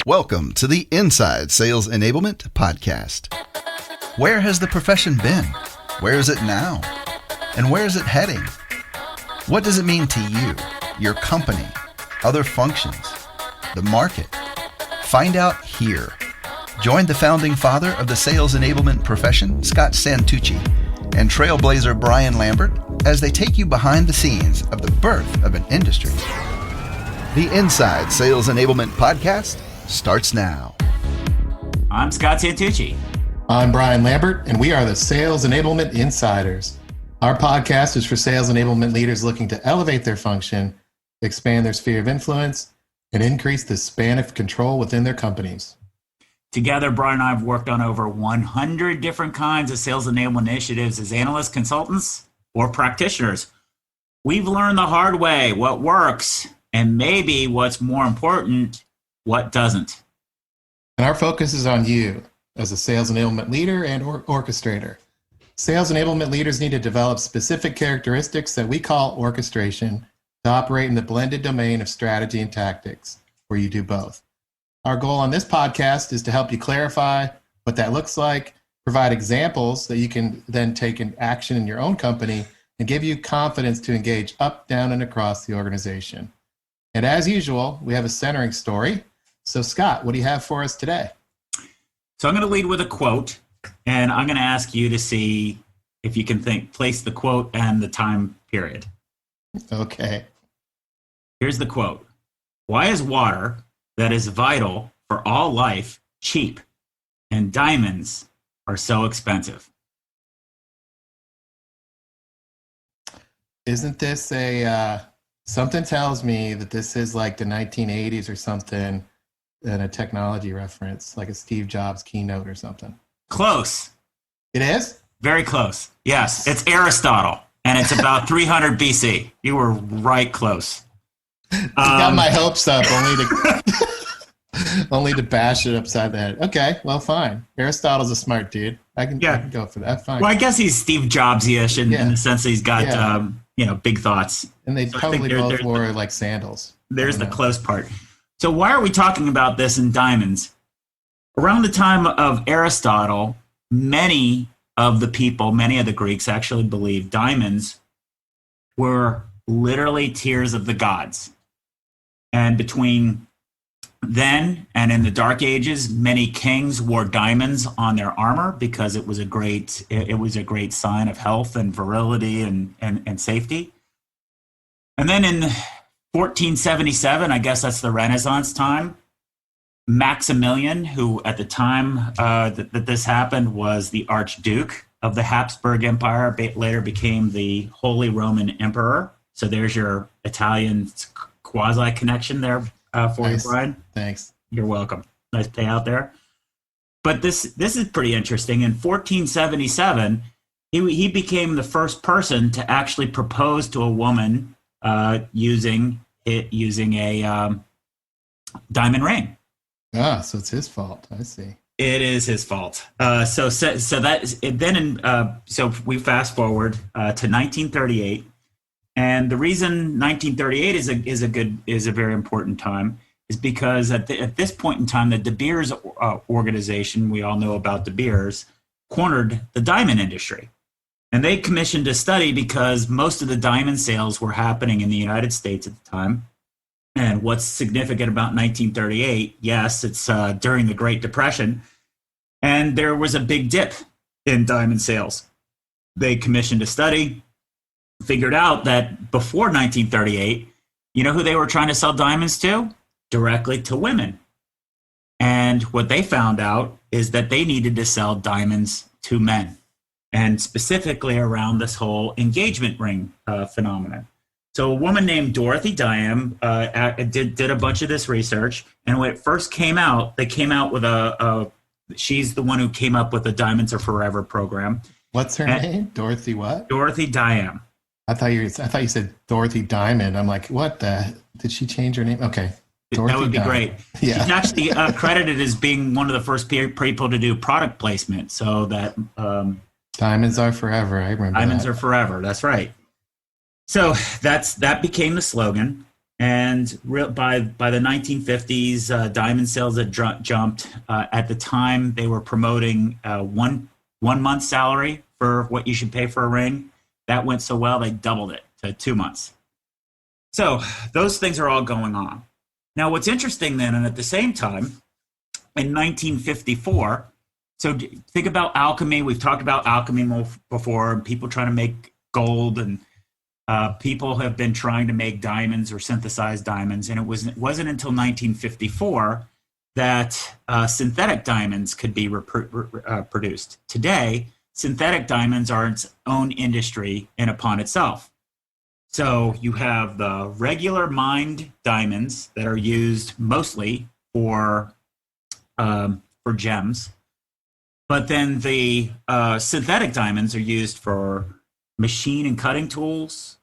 Welcome to the Inside Sales Enablement Podcast. Where has the profession been? Where is it now? And where is it heading? What does it mean to you, your company, other functions, the market? Find out here. Join the founding father of the sales enablement profession, Scott Santucci, and trailblazer Brian Lambert as they take you behind the scenes of the birth of an industry. The Inside Sales Enablement Podcast starts now. I'm Scott Santucci. I'm Brian Lambert, and we are the Sales Enablement Insiders. Our podcast is for sales enablement leaders looking to elevate their function, expand their sphere of influence, and increase the span of control within their companies. Together, Brian and I have worked on over 100 different kinds of sales enablement initiatives as analysts, consultants, or practitioners. We've learned the hard way what works, and maybe what's more important, what doesn't. And our focus is on you as a sales enablement leader and orchestrator. Sales enablement leaders need to develop specific characteristics that we call orchestration to operate in the blended domain of strategy and tactics, where you do both. Our goal on this podcast is to help you clarify what that looks like, provide examples that you can then take in action in your own company, and give you confidence to engage up, down, and across the organization. And as usual, we have a centering story. So Scott, what do you have for us today? So I'm going to lead with a quote, and I'm going to ask you to see if you can place the quote and the time period. Okay. Here's the quote. Why is water that is vital for all life cheap and diamonds are so expensive? Isn't this something tells me that this is like the 1980s or something, and a technology reference, like a Steve Jobs keynote or something? Close. It is? Very close. Yes, it's Aristotle, and it's about 300 BC. You were right close. You got my hopes up only to bash it upside the head. Okay, well, fine. Aristotle's a smart dude. I can go for that. Fine. Well, I guess he's Steve Jobs-ish in the sense that he's got big thoughts. And they probably both wore like sandals. There's the close part. So why are we talking about this in diamonds? Around the time of Aristotle, many of the Greeks actually believed diamonds were literally tears of the gods. And between then and in the Dark Ages, many kings wore diamonds on their armor because it was a great sign of health and virility and safety. And then in 1477, I guess that's the Renaissance time, Maximilian, who at the time that this happened was the Archduke of the Habsburg Empire, later became the Holy Roman Emperor. So there's your Italian quasi connection there for you, Brian. Thanks. You're welcome. Nice payout there. But this is pretty interesting. In 1477, he became the first person to actually propose to a woman using a diamond ring. Ah, so it's his fault. I see. It is his fault. So we fast forward to 1938, and the reason 1938 is a very important time is because at this point in time, the De Beers organization, we all know about De Beers, cornered the diamond industry. And they commissioned a study because most of the diamond sales were happening in the United States at the time. And what's significant about 1938, yes, it's during the Great Depression, and there was a big dip in diamond sales. They commissioned a study, figured out that before 1938, you know who they were trying to sell diamonds to? Directly to women. And what they found out is that they needed to sell diamonds to men, and specifically around this whole engagement ring phenomenon. So a woman named Dorothy Diam did a bunch of this research, and when it first came out, they came out with she's the one who came up with the Diamonds Are Forever program. What's her name? Dorothy what? Dorothy Diam. I thought you said Dorothy Diamond. I'm like, what did she change her name? Okay. Dorothy that would be Diamond. Great. Yeah. She's actually credited as being one of the first people to do product placement. So that Diamonds Are Forever. I remember Diamonds Are Forever. That's right. So that became the slogan. And by the 1950s, diamond sales had jumped. At the time, they were promoting one month's salary for what you should pay for a ring. That went so well, they doubled it to 2 months. So those things are all going on. Now, what's interesting then, and at the same time, in 1954, so think about alchemy. We've talked about alchemy before, and people trying to make gold, and people have been trying to make diamonds or synthesize diamonds. And it wasn't until 1954 that synthetic diamonds could be produced. Today, synthetic diamonds are its own industry in upon itself. So you have the regular mined diamonds that are used mostly for gems, but then the synthetic diamonds are used for machine and cutting tools.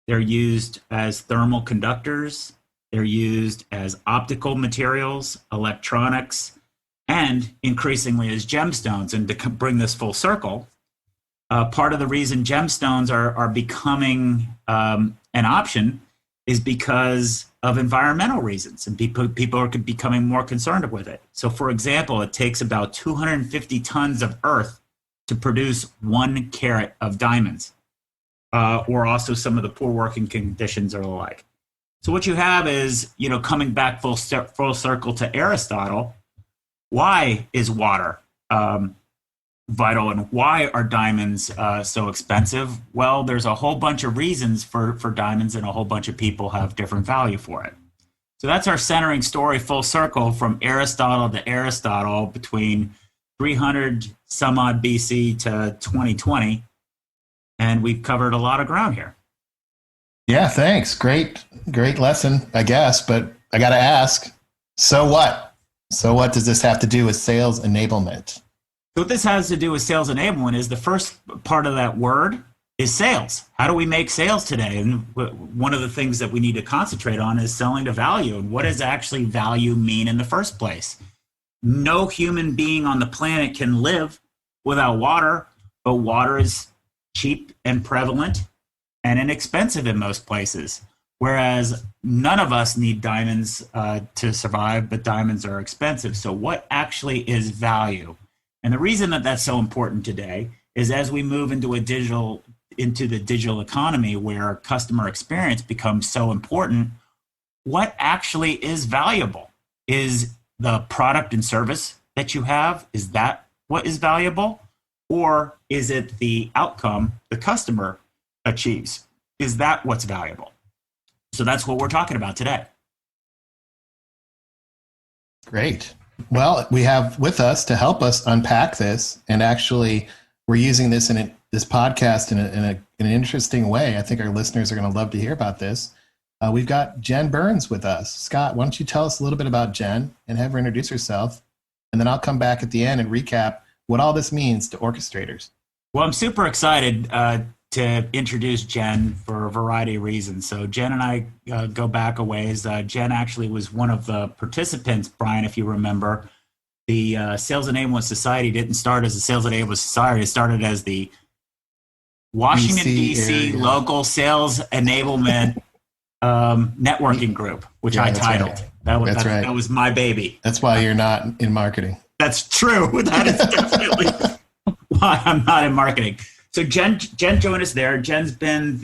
They're used as thermal conductors. They're used as optical materials, electronics, and increasingly as gemstones. And to bring this full circle, part of the reason gemstones are becoming an option is because of environmental reasons, and people are becoming more concerned with it. So, for example, it takes about 250 tons of earth to produce 1 carat of diamonds, or also some of the poor working conditions or the like. So what you have is, coming back full circle to Aristotle, why is water vital, and why are diamonds so expensive? Well, there's a whole bunch of reasons for diamonds, and a whole bunch of people have different value for it. So that's our centering story, full circle, from Aristotle to Aristotle, between 300 some odd BC to 2020. And we've covered a lot of ground here. Yeah, thanks. Great lesson, I guess. But I got to ask, so what? So what does this have to do with sales enablement? So what this has to do with sales enablement is the first part of that word is sales. How do we make sales today? And one of the things that we need to concentrate on is selling to value. And what does actually value mean in the first place? No human being on the planet can live without water, but water is cheap and prevalent and inexpensive in most places. Whereas none of us need diamonds to survive, but diamonds are expensive. So what actually is value? And the reason that that's so important today is as we move into the digital economy, where customer experience becomes so important, what actually is valuable? Is the product and service that you have, is that what is valuable? Or is it the outcome the customer achieves? Is that what's valuable? So that's what we're talking about today. Great. Well, we have with us to help us unpack this, and actually we're using this this podcast in an interesting way. I think our listeners are going to love to hear about this. We've got Jen Burns with us. Scott, why don't you tell us a little bit about Jen and have her introduce herself, and then I'll come back at the end and recap what all this means to orchestrators. Well, I'm super excited to introduce Jen for a variety of reasons. So Jen and I go back a ways. Jen actually was one of the participants, Brian, if you remember. The Sales Enablement Society didn't start as a Sales Enablement Society. It started as the Washington, D.C. local Sales Enablement networking group, which I titled. Right. That was my baby. That's why you're not in marketing. That's true. That is definitely why I'm not in marketing. So Jen joined us there. Jen's been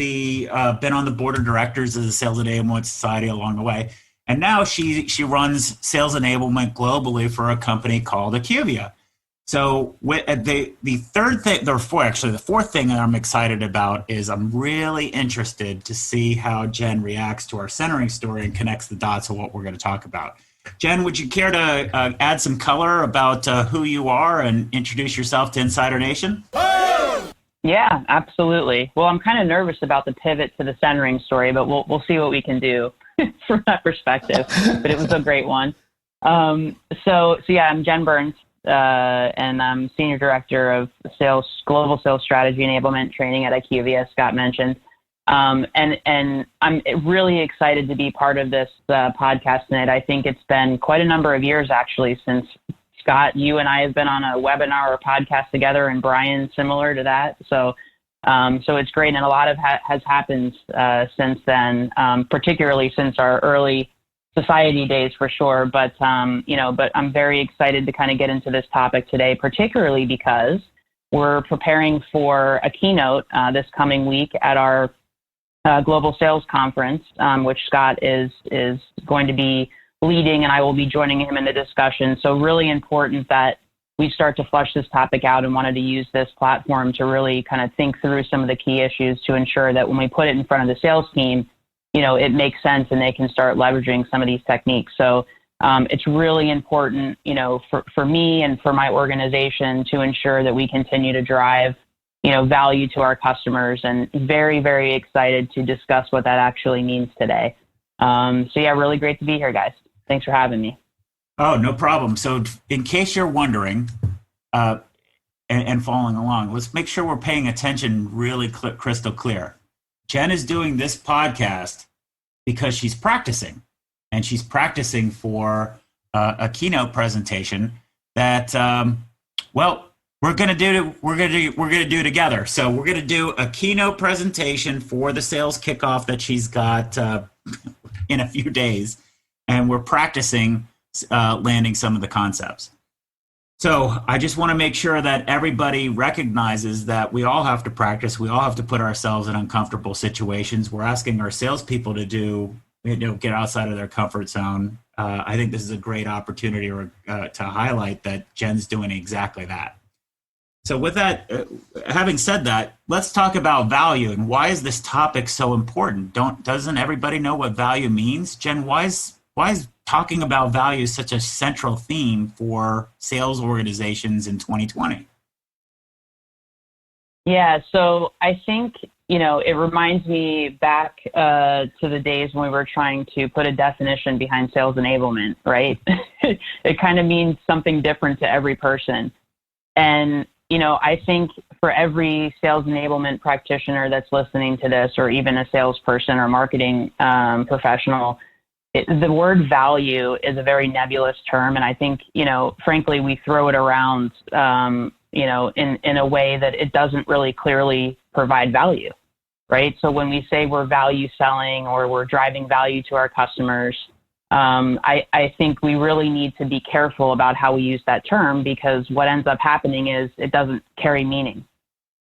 on the board of directors of the Sales Enablement Society along the way, and now she runs sales enablement globally for a company called IQVIA. So the fourth thing that I'm excited about is I'm really interested to see how Jen reacts to our centering story and connects the dots of what we're going to talk about. Jen, would you care to add some color about who you are and introduce yourself to Insider Nation? Yeah, absolutely. Well, I'm kind of nervous about the pivot to the centering story, but we'll see what we can do from that perspective. But it was a great one. So yeah, I'm Jen Burns, and I'm Senior Director of Global Sales Strategy Enablement Training at IQVIA, as Scott mentioned. And I'm really excited to be part of this podcast tonight. I think it's been quite a number of years, actually, since Scott, you and I have been on a webinar or podcast together, and Brian, similar to that. So So it's great, and a lot has happened since then, particularly since our early society days for sure. But but I'm very excited to kind of get into this topic today, particularly because we're preparing for a keynote this coming week at our Global Sales Conference, which Scott is going to be leading, and I will be joining him in the discussion. So really important that we start to flush this topic out, and wanted to use this platform to really kind of think through some of the key issues to ensure that when we put it in front of the sales team, it makes sense and they can start leveraging some of these techniques. So it's really important, for me and for my organization to ensure that we continue to drive, value to our customers, and very, very excited to discuss what that actually means today. So yeah, really great to be here, guys. Thanks for having me. Oh, no problem. So in case you're wondering and following along, let's make sure we're paying attention really crystal clear. Jen is doing this podcast because she's practicing, and she's practicing for a keynote presentation that, we're going to do together. So we're going to do a keynote presentation for the sales kickoff that she's got in a few days, and we're practicing landing some of the concepts. So I just want to make sure that everybody recognizes that we all have to practice. We all have to put ourselves in uncomfortable situations. We're asking our salespeople to get outside of their comfort zone. I think this is a great opportunity to highlight that Jen's doing exactly that. So with that, having said that, let's talk about value, and why is this topic so important? Doesn't everybody know what value means? Jen, why is talking about value such a central theme for sales organizations in 2020? Yeah, so I think, it reminds me back to the days when we were trying to put a definition behind sales enablement, right? It kind of means something different to every person. And, I think for every sales enablement practitioner that's listening to this, or even a salesperson or marketing professional, the word value is a very nebulous term. And I think, frankly, we throw it around, in a way that it doesn't really clearly provide value, right? So when we say we're value selling or we're driving value to our customers, I think we really need to be careful about how we use that term, because what ends up happening is it doesn't carry meaning.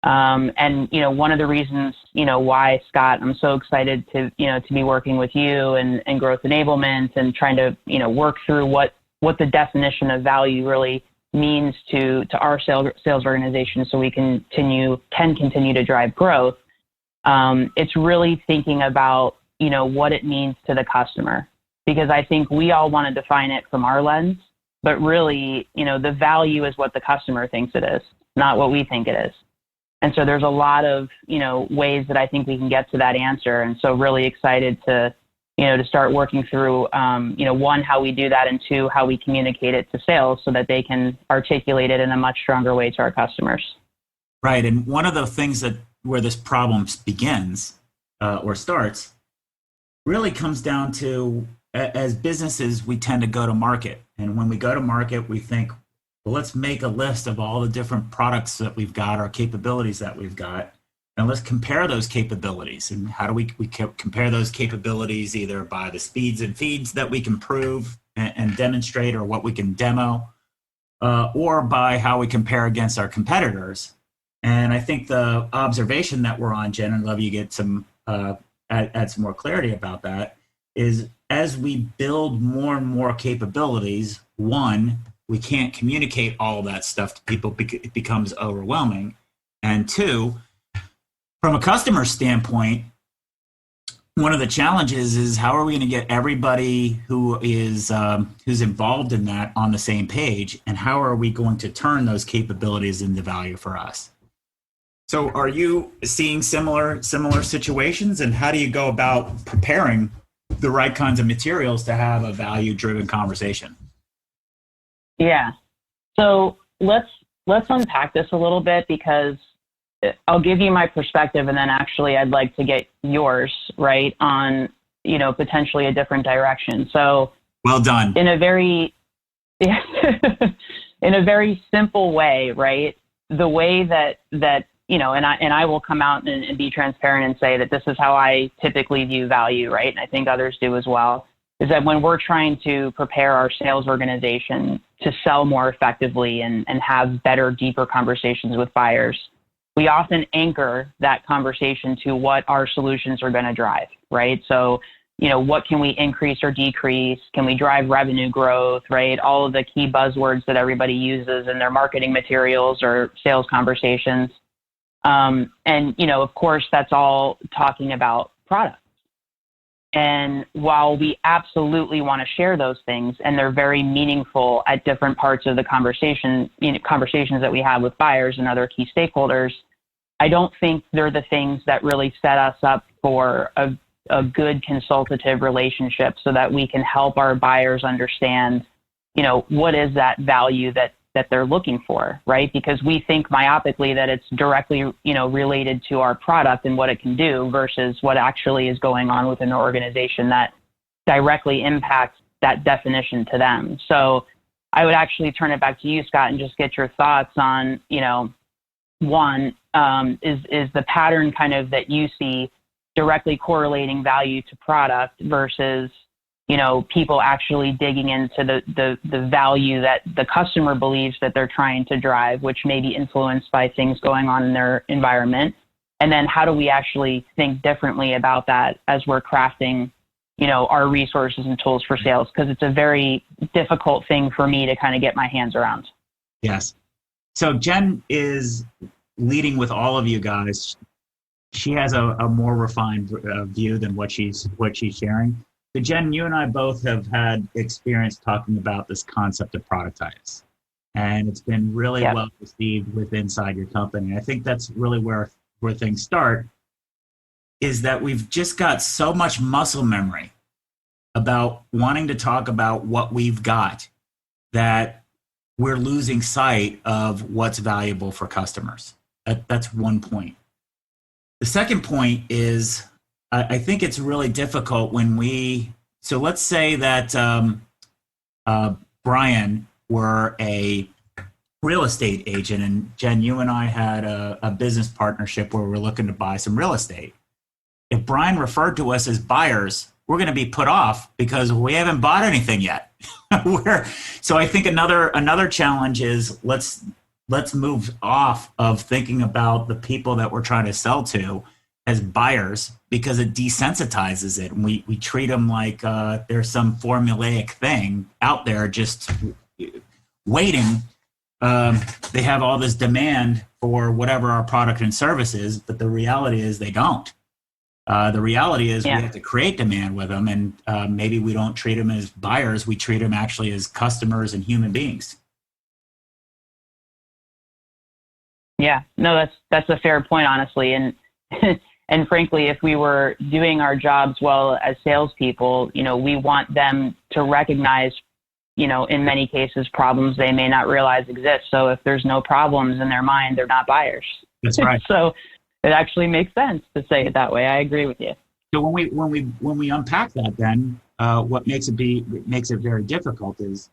And one of the reasons, why, Scott, I'm so excited to be working with you and Growth Enablement and trying to, work through what the definition of value really means to our sales organization, so we can continue to drive growth. It's really thinking about, what it means to the customer, because I think we all want to define it from our lens, but really, the value is what the customer thinks it is, not what we think it is. And so there's a lot of, ways that I think we can get to that answer. And so really excited to start working through, one, how we do that, and two, how we communicate it to sales so that they can articulate it in a much stronger way to our customers. Right. And one of the things where this problem begins or starts really comes down to, as businesses, we tend to go to market. And when we go to market, we think, well, let's make a list of all the different products that we've got, or capabilities that we've got, and let's compare those capabilities. And how do we compare those capabilities? Either by the speeds and feeds that we can prove and demonstrate, or what we can demo, or by how we compare against our competitors. And I think the observation that we're on, Jen, and I'd love you get some add some more clarity about that, is as we build more and more capabilities, one, we can't communicate all that stuff to people because it becomes overwhelming. And two, from a customer standpoint, one of the challenges is how are we going to get everybody who's involved in that on the same page, and how are we going to turn those capabilities into value for us? So are you seeing similar situations, and how do you go about preparing the right kinds of materials to have a value-driven conversation? Yeah. So let's unpack this a little bit, because I'll give you my perspective, and then actually I'd like to get yours, right, on, potentially a different direction. So well done. In a very simple way, right? The way that and I will come out and be transparent and say that this is how I typically view value, right? And I think others do as well, is that when we're trying to prepare our sales organization to sell more effectively and have better, deeper conversations with buyers, we often anchor that conversation to what our solutions are going to drive, right? So, what can we increase or decrease? Can we drive revenue growth, right? All of the key buzzwords that everybody uses in their marketing materials or sales conversations. Of course, that's all talking about products. And while we absolutely want to share those things, and they're very meaningful at different parts of the conversation, conversations that we have with buyers and other key stakeholders, I don't think they're the things that really set us up for a good consultative relationship so that we can help our buyers understand, what is that value that they're looking for, right? Because we think myopically that it's directly, related to our product and what it can do versus what actually is going on within the organization that directly impacts that definition to them. So I would actually turn it back to you, Scott, and just get your thoughts on, one, is the pattern kind of that you see directly correlating value to product versus people actually digging into the value that the customer believes that they're trying to drive, which may be influenced by things going on in their environment. And then how do we actually think differently about that as we're crafting, our resources and tools for sales? Because it's a very difficult thing for me to kind of get my hands around. Yes. So Jen is leading with all of you guys. She has a more refined view than what she's sharing. So Jen, you and I both have had experience talking about this concept of productitis, and it's been really well received inside your company. I think that's really where things start, is that we've just got so much muscle memory about wanting to talk about what we've got that we're losing sight of what's valuable for customers. That's one point. The second point is, I think it's really difficult so let's say that Brian were a real estate agent, and Jen, you and I had a business partnership where we're looking to buy some real estate. If Brian referred to us as buyers, we're going to be put off because we haven't bought anything yet. So I think another challenge is let's move off of thinking about the people that we're trying to sell to as buyers, because it desensitizes it, and we treat them like there's some formulaic thing out there just waiting. They have all this demand for whatever our product and service is, but the reality is they don't. The reality is we have to create demand with them, and maybe we don't treat them as buyers. We treat them actually as customers and human beings. Yeah, no, that's a fair point, honestly. And and frankly, if we were doing our jobs well as salespeople, we want them to recognize, in many cases, problems they may not realize exist. So if there's no problems in their mind, they're not buyers. That's right. So it actually makes sense to say it that way. I agree with you. So when we unpack that, then what makes it very difficult is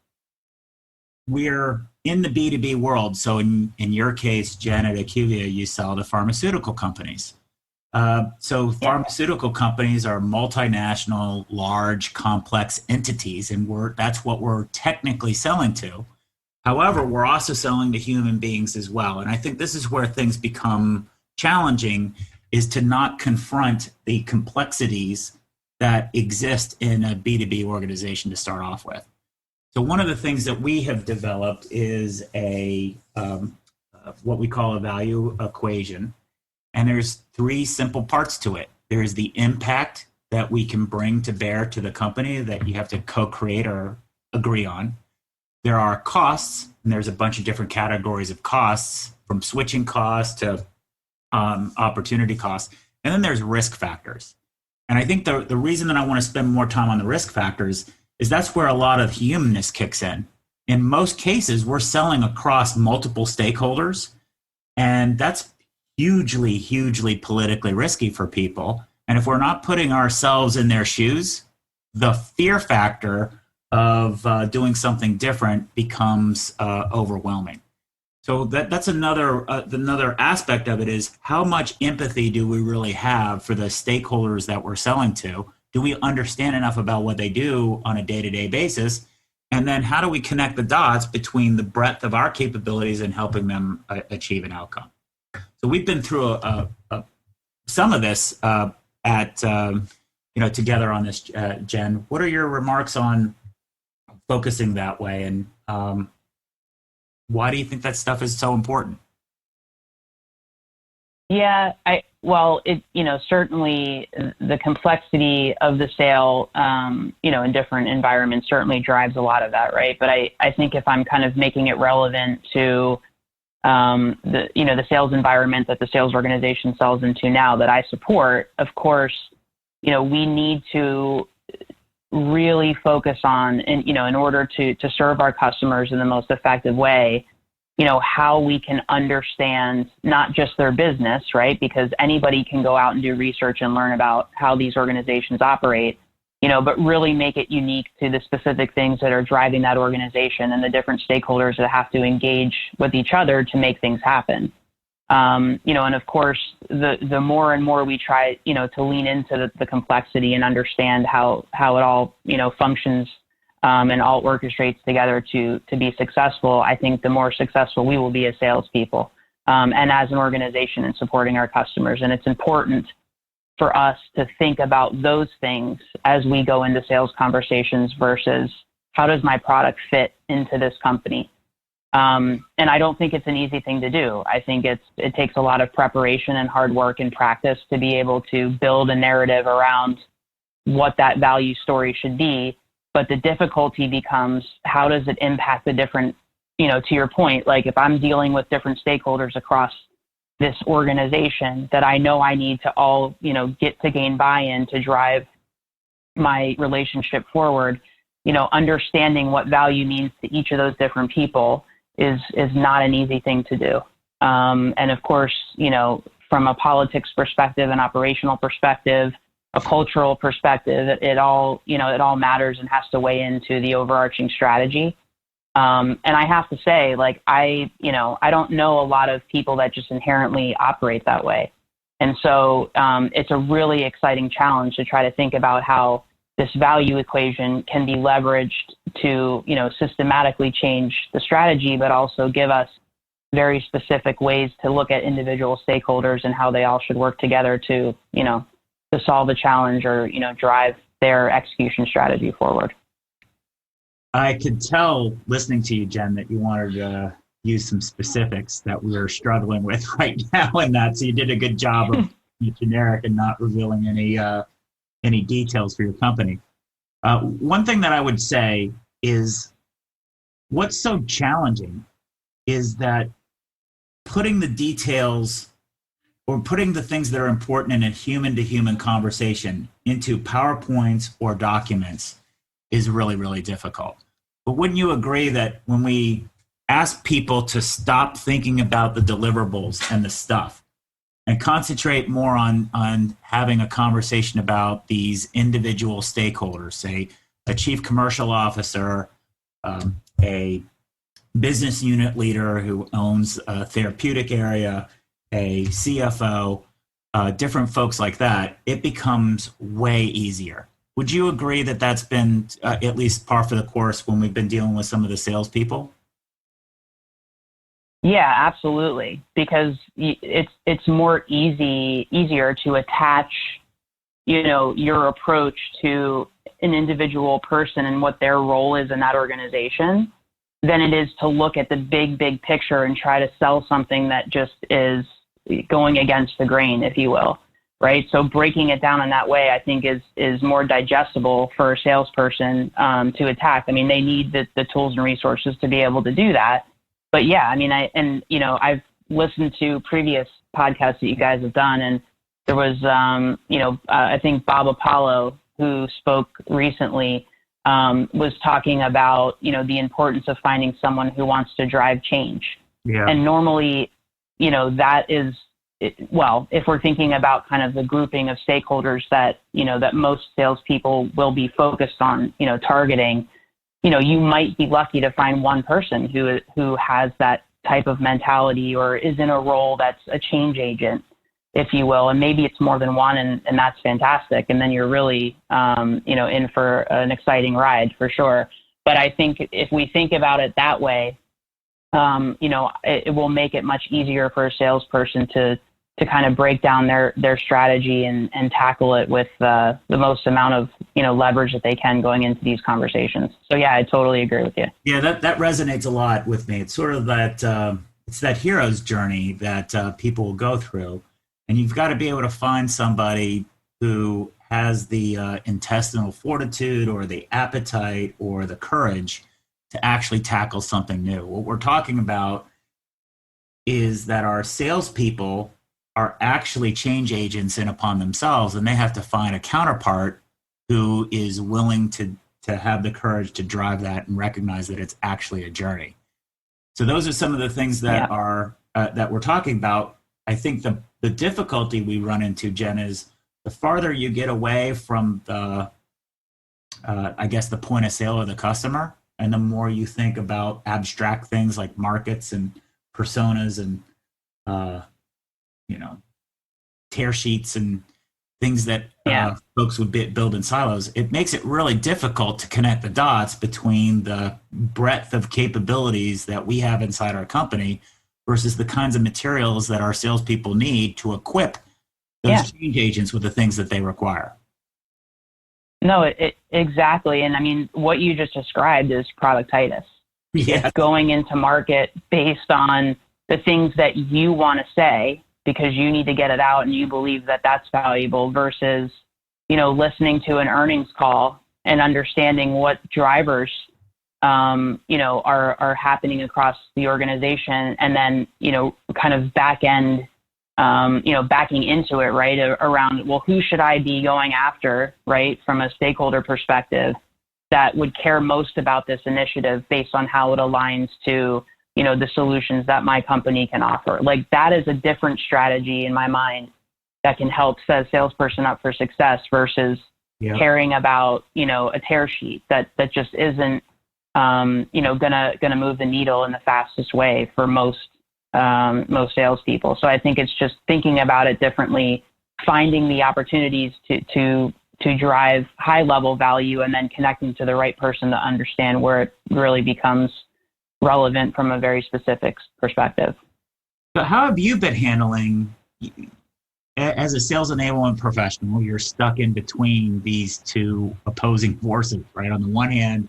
we're in the B2B world. So in your case, Jen, at IQVIA, you sell to pharmaceutical companies. So pharmaceutical companies are multinational, large, complex entities, and that's what we're technically selling to. However, we're also selling to human beings as well. And I think this is where things become challenging, is to not confront the complexities that exist in a B2B organization to start off with. So one of the things that we have developed is what we call a value equation. And there's three simple parts to it. There's the impact that we can bring to bear to the company that you have to co-create or agree on. There are costs, and there's a bunch of different categories of costs, from switching costs to opportunity costs. And then there's risk factors. And I think the reason that I want to spend more time on the risk factors is that's where a lot of humanness kicks in. In most cases, we're selling across multiple stakeholders, and that's hugely, hugely politically risky for people. And if we're not putting ourselves in their shoes, the fear factor of doing something different becomes overwhelming. So that's another aspect of it is how much empathy do we really have for the stakeholders that we're selling to? Do we understand enough about what they do on a day-to-day basis? And then how do we connect the dots between the breadth of our capabilities and helping them achieve an outcome? So we've been through some of this together on this, Jen. What are your remarks on focusing that way, and why do you think that stuff is so important? Yeah, certainly the complexity of the sale, in different environments certainly drives a lot of that, right? But I think if I'm kind of making it relevant to the sales environment that the sales organization sells into now that I support, of course, we need to really focus on, in order to serve our customers in the most effective way, how we can understand not just their business, right? Because anybody can go out and do research and learn about how these organizations operate, but really make it unique to the specific things that are driving that organization and the different stakeholders that have to engage with each other to make things happen. And of course, the more and more we try, to lean into the complexity and understand how it all, functions and all orchestrates together to be successful, I think the more successful we will be as salespeople and as an organization in supporting our customers. And it's important for us to think about those things as we go into sales conversations versus how does my product fit into this company? And I don't think it's an easy thing to do. I think it takes a lot of preparation and hard work and practice to be able to build a narrative around what that value story should be. But the difficulty becomes, how does it impact the different, to your point, like if I'm dealing with different stakeholders across this organization that I know I need to all, get to gain buy-in to drive my relationship forward, understanding what value means to each of those different people is not an easy thing to do. And of course, from a politics perspective, an operational perspective, a cultural perspective, it all matters and has to weigh into the overarching strategy. And I have to say, I don't know a lot of people that just inherently operate that way. And so it's a really exciting challenge to try to think about how this value equation can be leveraged to, systematically change the strategy, but also give us very specific ways to look at individual stakeholders and how they all should work together to solve a challenge or, drive their execution strategy forward. I could tell listening to you, Jen, that you wanted to use some specifics that we're struggling with right now in that. So you did a good job of being generic and not revealing any details for your company. One thing that I would say is what's so challenging is that putting the details or putting the things that are important in a human-to-human conversation into PowerPoints or documents is really, really difficult. But wouldn't you agree that when we ask people to stop thinking about the deliverables and the stuff and concentrate more on having a conversation about these individual stakeholders, say a chief commercial officer, a business unit leader who owns a therapeutic area, a CFO, different folks like that, it becomes way easier. Would you agree that that's been at least par for the course when we've been dealing with some of the salespeople? Yeah, absolutely. Because it's more easier to attach, your approach to an individual person and what their role is in that organization than it is to look at the big picture and try to sell something that just is going against the grain, if you will. Right. So breaking it down in that way, I think is more digestible for a salesperson to attack. I mean, they need the tools and resources to be able to do that. But yeah, I mean, I've listened to previous podcasts that you guys have done, and there was, I think Bob Apollo, who spoke recently, was talking about, the importance of finding someone who wants to drive change. Yeah. And normally, that is, if we're thinking about kind of the grouping of stakeholders that, that most salespeople will be focused on, targeting, you might be lucky to find one person who has that type of mentality or is in a role that's a change agent, if you will. And maybe it's more than one, and that's fantastic. And then you're really, in for an exciting ride for sure. But I think if we think about it that way, it will make it much easier for a salesperson to kind of break down their strategy and tackle it with the most amount of, leverage that they can going into these conversations. So yeah, I totally agree with you. Yeah, that resonates a lot with me. It's sort of that, it's that hero's journey that people will go through. And you've got to be able to find somebody who has the intestinal fortitude or the appetite or the courage to actually tackle something new. What we're talking about is that our salespeople are actually change agents in upon themselves, and they have to find a counterpart who is willing to have the courage to drive that and recognize that it's actually a journey. So those are some of the things that are that we're talking about. I think the difficulty we run into, Jen, is the farther you get away from the point of sale of the customer, and the more you think about abstract things like markets and personas and tear sheets and things that folks would build in silos, it makes it really difficult to connect the dots between the breadth of capabilities that we have inside our company versus the kinds of materials that our salespeople need to equip those change agents with the things that they require. No, exactly. And I mean, what you just described is productitis. Yeah. It's going into market based on the things that you want to say because you need to get it out and you believe that that's valuable versus, listening to an earnings call and understanding what drivers, are happening across the organization, and then, kind of back end, backing into it, right, around, well, who should I be going after, right, from a stakeholder perspective that would care most about this initiative based on how it aligns to, the solutions that my company can offer. Like, that is a different strategy in my mind that can help set a salesperson up for success versus caring about, a tear sheet that just isn't, gonna move the needle in the fastest way for most salespeople. So I think it's just thinking about it differently, finding the opportunities to drive high level value, and then connecting to the right person to understand where it really becomes relevant from a very specific perspective. So how have you been handling, as a sales enablement professional, you're stuck in between these two opposing forces, right? On the one hand,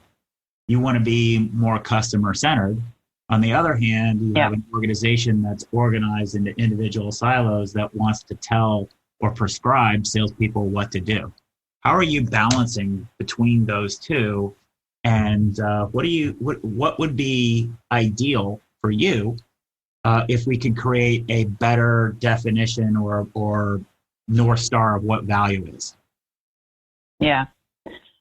you want to be more customer centered. On the other hand, you have an organization that's organized into individual silos that wants to tell or prescribe salespeople what to do. How are you balancing between those two? And what would be ideal for you if we could create a better definition or North Star of what value is? Yeah.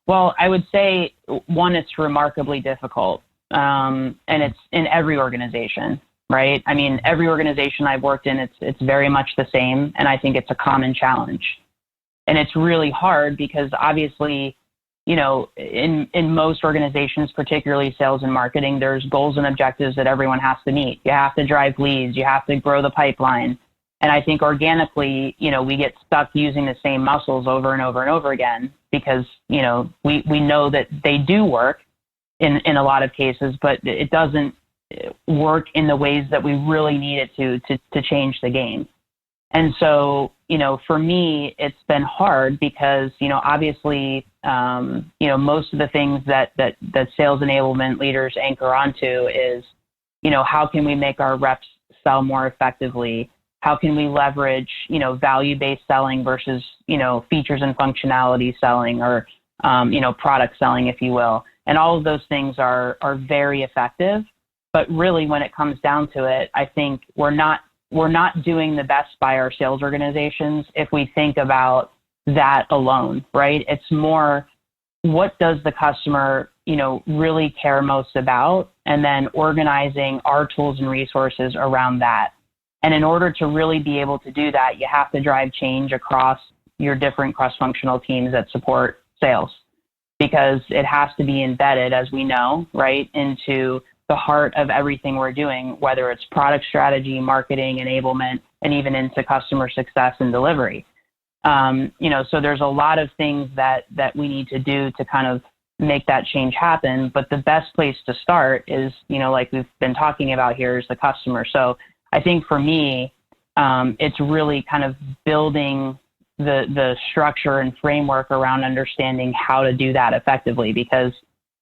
Well, I would say, one, it's remarkably difficult. And it's in every organization, right? I mean, every organization I've worked in, it's very much the same. And I think it's a common challenge. And it's really hard because obviously, in most organizations, particularly sales and marketing, there's goals and objectives that everyone has to meet. You have to drive leads, you have to grow the pipeline. And I think organically, we get stuck using the same muscles over and over and over again because, we know that they do work in a lot of cases, but it doesn't work in the ways that we really need it to change the game. And so, for me, it's been hard because, obviously, most of the things that sales enablement leaders anchor onto is, how can we make our reps sell more effectively? How can we leverage, value-based selling versus, features and functionality selling or, product selling, if you will. And all of those things are very effective. But really, when it comes down to it, I think we're not doing the best by our sales organizations if we think about that alone, right? It's more, what does the customer, really care most about? And then organizing our tools and resources around that. And in order to really be able to do that, you have to drive change across your different cross-functional teams that support sales, because it has to be embedded, as we know, right, into the heart of everything we're doing, whether it's product strategy, marketing, enablement, and even into customer success and delivery. So there's a lot of things that we need to do to kind of make that change happen. But the best place to start is, like we've been talking about here, is the customer. So I think for me, it's really kind of building the structure and framework around understanding how to do that effectively, because,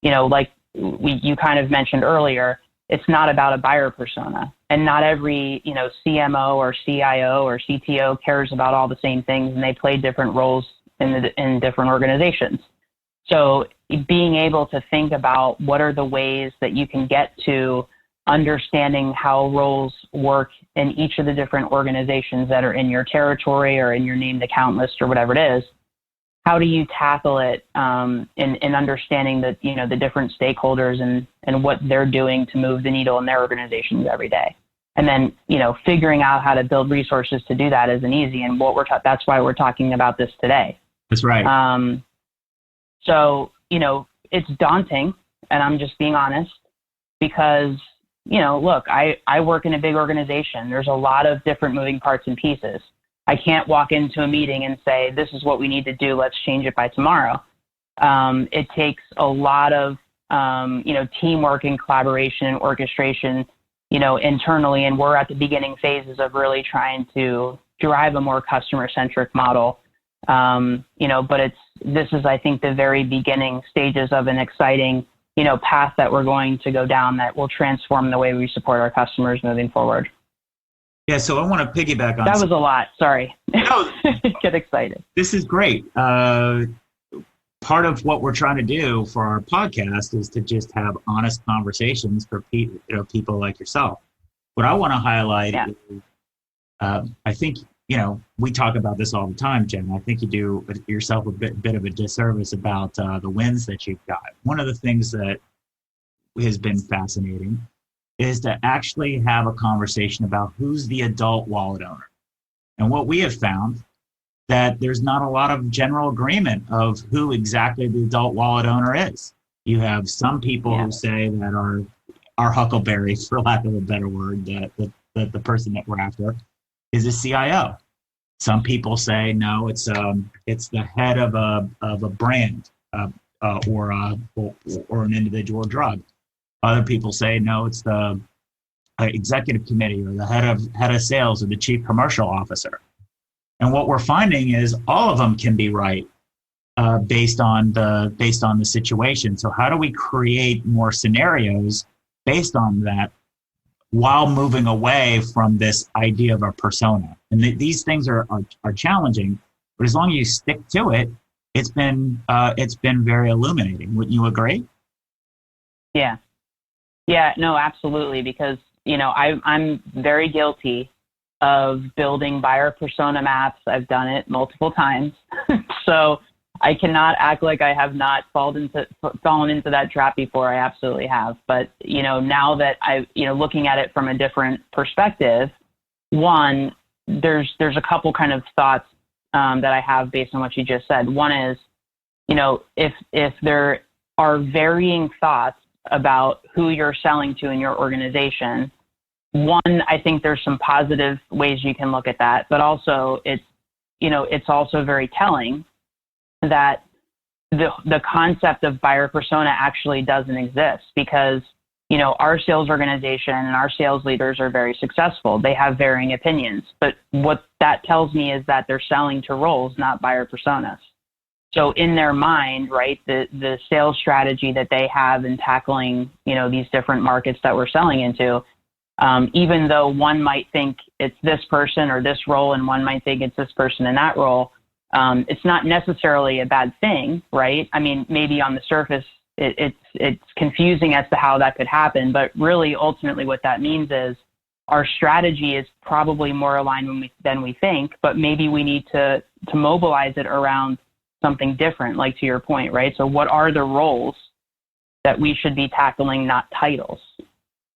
like you kind of mentioned earlier, it's not about a buyer persona, and not every, CMO or CIO or CTO cares about all the same things, and they play different roles in different organizations. So being able to think about what are the ways that you can get to understanding how roles work in each of the different organizations that are in your territory or in your named account list or whatever it is. How do you tackle it in understanding that, the different stakeholders and what they're doing to move the needle in their organizations every day? And then, figuring out how to build resources to do that isn't easy. And that's why we're talking about this today. That's right. So, it's daunting, and I'm just being honest, because, look, I work in a big organization. There's a lot of different moving parts and pieces. I can't walk into a meeting and say, this is what we need to do, let's change it by tomorrow. It takes a lot of, teamwork and collaboration and orchestration, internally. And we're at the beginning phases of really trying to drive a more customer-centric model. But this is, I think, the very beginning stages of an exciting, path that we're going to go down that will transform the way we support our customers moving forward. Yeah, so I want to piggyback on that. Was a lot. Sorry. No, get excited. This is great. Part of what we're trying to do for our podcast is to just have honest conversations for people like yourself. What I want to highlight is, I think, we talk about this all the time, Jen. I think you do yourself a bit of a disservice about the wins that you've got. One of the things that has been fascinating is to actually have a conversation about who's the adult wallet owner. And what we have found, that there's not a lot of general agreement of who exactly the adult wallet owner is. You have some people who say that are huckleberries, for lack of a better word, that the person that we're after is a CIO. Some people say no, it's the head of a brand or an individual drug. Other people say no, it's the executive committee or the head of sales or the chief commercial officer. And what we're finding is all of them can be right based on the situation. So how do we create more scenarios based on that, while moving away from this idea of a persona? And these things are challenging, but as long as you stick to it, it's been very illuminating. Wouldn't you agree? Yeah, no, absolutely. Because, I'm very guilty of building buyer persona maps. I've done it multiple times. So I cannot act like I have not fallen into that trap before. I absolutely have. But, now that looking at it from a different perspective, one, there's a couple kind of thoughts that I have based on what you just said. One is, if there are varying thoughts about who you're selling to in your organization, one, I think there's some positive ways you can look at that, but also it's also very telling that the concept of buyer persona actually doesn't exist, because, our sales organization and our sales leaders are very successful. They have varying opinions, but what that tells me is that they're selling to roles, not buyer personas. So in their mind, right, the sales strategy that they have in tackling, these different markets that we're selling into, even though one might think it's this person or this role, and one might think it's this person in that role, it's not necessarily a bad thing, right? I mean, maybe on the surface, it's confusing as to how that could happen, but really, ultimately, what that means is our strategy is probably more aligned than we think, but maybe we need to mobilize it around something different, like to your point, right? So what are the roles that we should be tackling, not titles?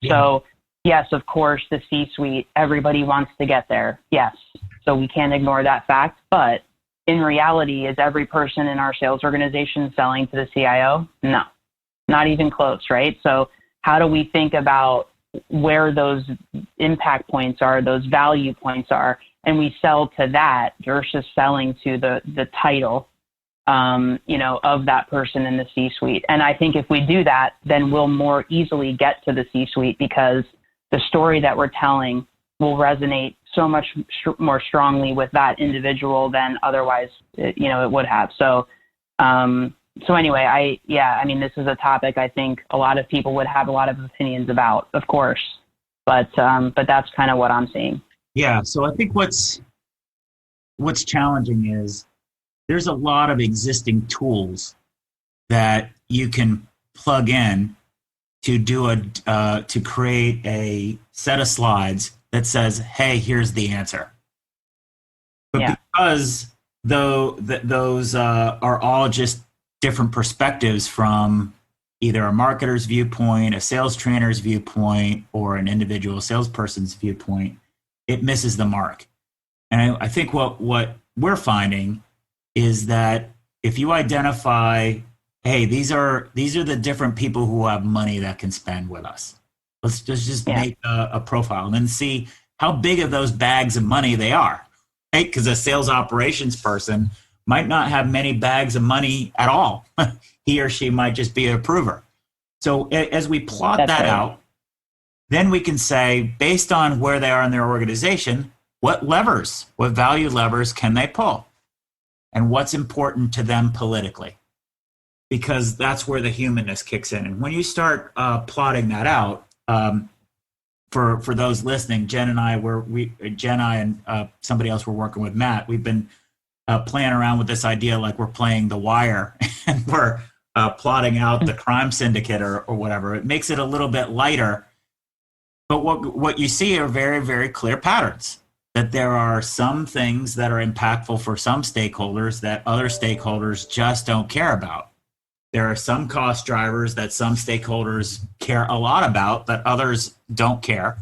Yeah. So yes, of course, the C-suite, everybody wants to get there. Yes. So we can't ignore that fact. But in reality, is every person in our sales organization selling to the CIO? No, not even close, right? So how do we think about where those impact points are, those value points are, and we sell to that versus selling to the title, of that person in the C-suite. And I think if we do that, then we'll more easily get to the C-suite because the story that we're telling will resonate so much more strongly with that individual than otherwise, it would have. So anyway, this is a topic I think a lot of people would have a lot of opinions about, of course, but that's kind of what I'm seeing. Yeah. So I think what's challenging is there's a lot of existing tools that you can plug in to do to create a set of slides that says, "Hey, here's the answer." But because those are all just different perspectives from either a marketer's viewpoint, a sales trainer's viewpoint, or an individual salesperson's viewpoint, it misses the mark. And I think what we're finding is that if you identify, hey, these are the different people who have money that can spend with us. Let's just make a profile and then see how big of those bags of money they are, right? Because a sales operations person might not have many bags of money at all. He or she might just be an approver. So as we plot that out, then we can say, based on where they are in their organization, what value levers can they pull? And what's important to them politically? Because that's where the humanness kicks in. And when you start plotting that out, for those listening, Jen and I and somebody else we're working with, Matt, we've been playing around with this idea like we're playing The Wire and we're plotting out the crime syndicate or whatever. It makes it a little bit lighter. But what you see are very, very clear patterns. That there are some things that are impactful for some stakeholders that other stakeholders just don't care about. There are some cost drivers that some stakeholders care a lot about that others don't care.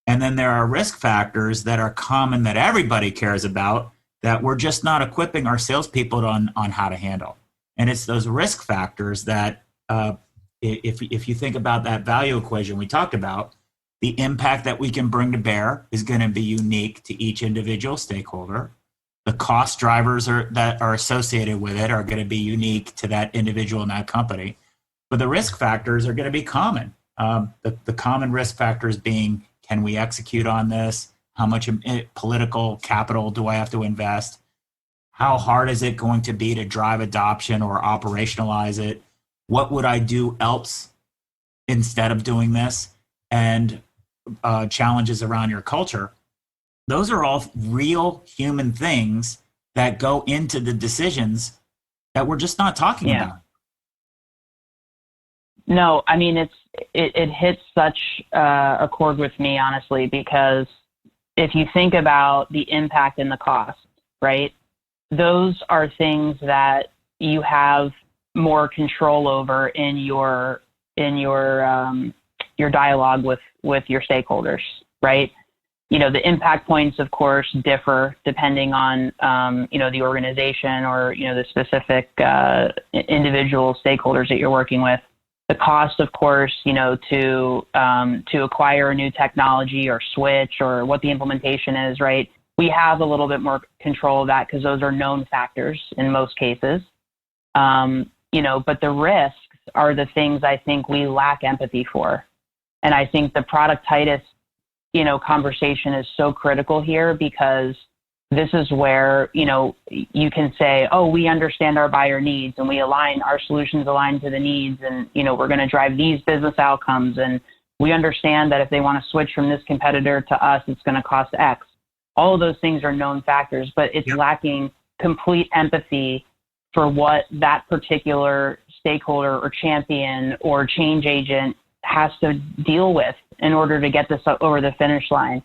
And then there are risk factors that are common that everybody cares about that we're just not equipping our salespeople on how to handle. And it's those risk factors that if you think about that value equation we talked about, the impact that we can bring to bear is going to be unique to each individual stakeholder. The cost drivers that are associated with it are going to be unique to that individual in that company. But the risk factors are going to be common. The common risk factors being, can we execute on this? How much political capital do I have to invest? How hard is it going to be to drive adoption or operationalize it? What would I do else instead of doing this? And challenges around your culture. Those are all real human things that go into the decisions that we're just not talking about. No, I mean, it hits such a chord with me, honestly, because if you think about the impact and the cost, right? Those are things that you have more control over in your dialogue with your stakeholders, right? The impact points, of course, differ depending on, the organization or, the specific individual stakeholders that you're working with. The cost, of course, to acquire a new technology or switch or what the implementation is, right? We have a little bit more control of that because those are known factors in most cases. But the risks are the things I think we lack empathy for. And I think the productitis, conversation is so critical here because this is where, you can say, oh, we understand our buyer needs and our solutions align to the needs and, we're going to drive these business outcomes. And we understand that if they want to switch from this competitor to us, it's going to cost X. All of those things are known factors, but it's lacking complete empathy for what that particular stakeholder or champion or change agent has to deal with in order to get this over the finish line.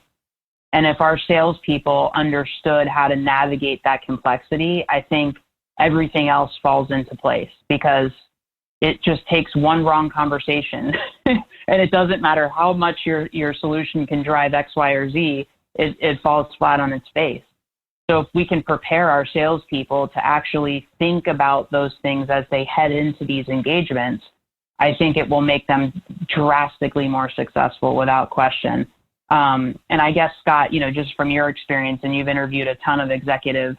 And if our salespeople understood how to navigate that complexity, I think everything else falls into place because it just takes one wrong conversation. And it doesn't matter how much your solution can drive X, Y, or Z, it falls flat on its face. So if we can prepare our salespeople to actually think about those things as they head into these engagements, I think it will make them drastically more successful without question. And I guess, Scott, just from your experience, and you've interviewed a ton of executives,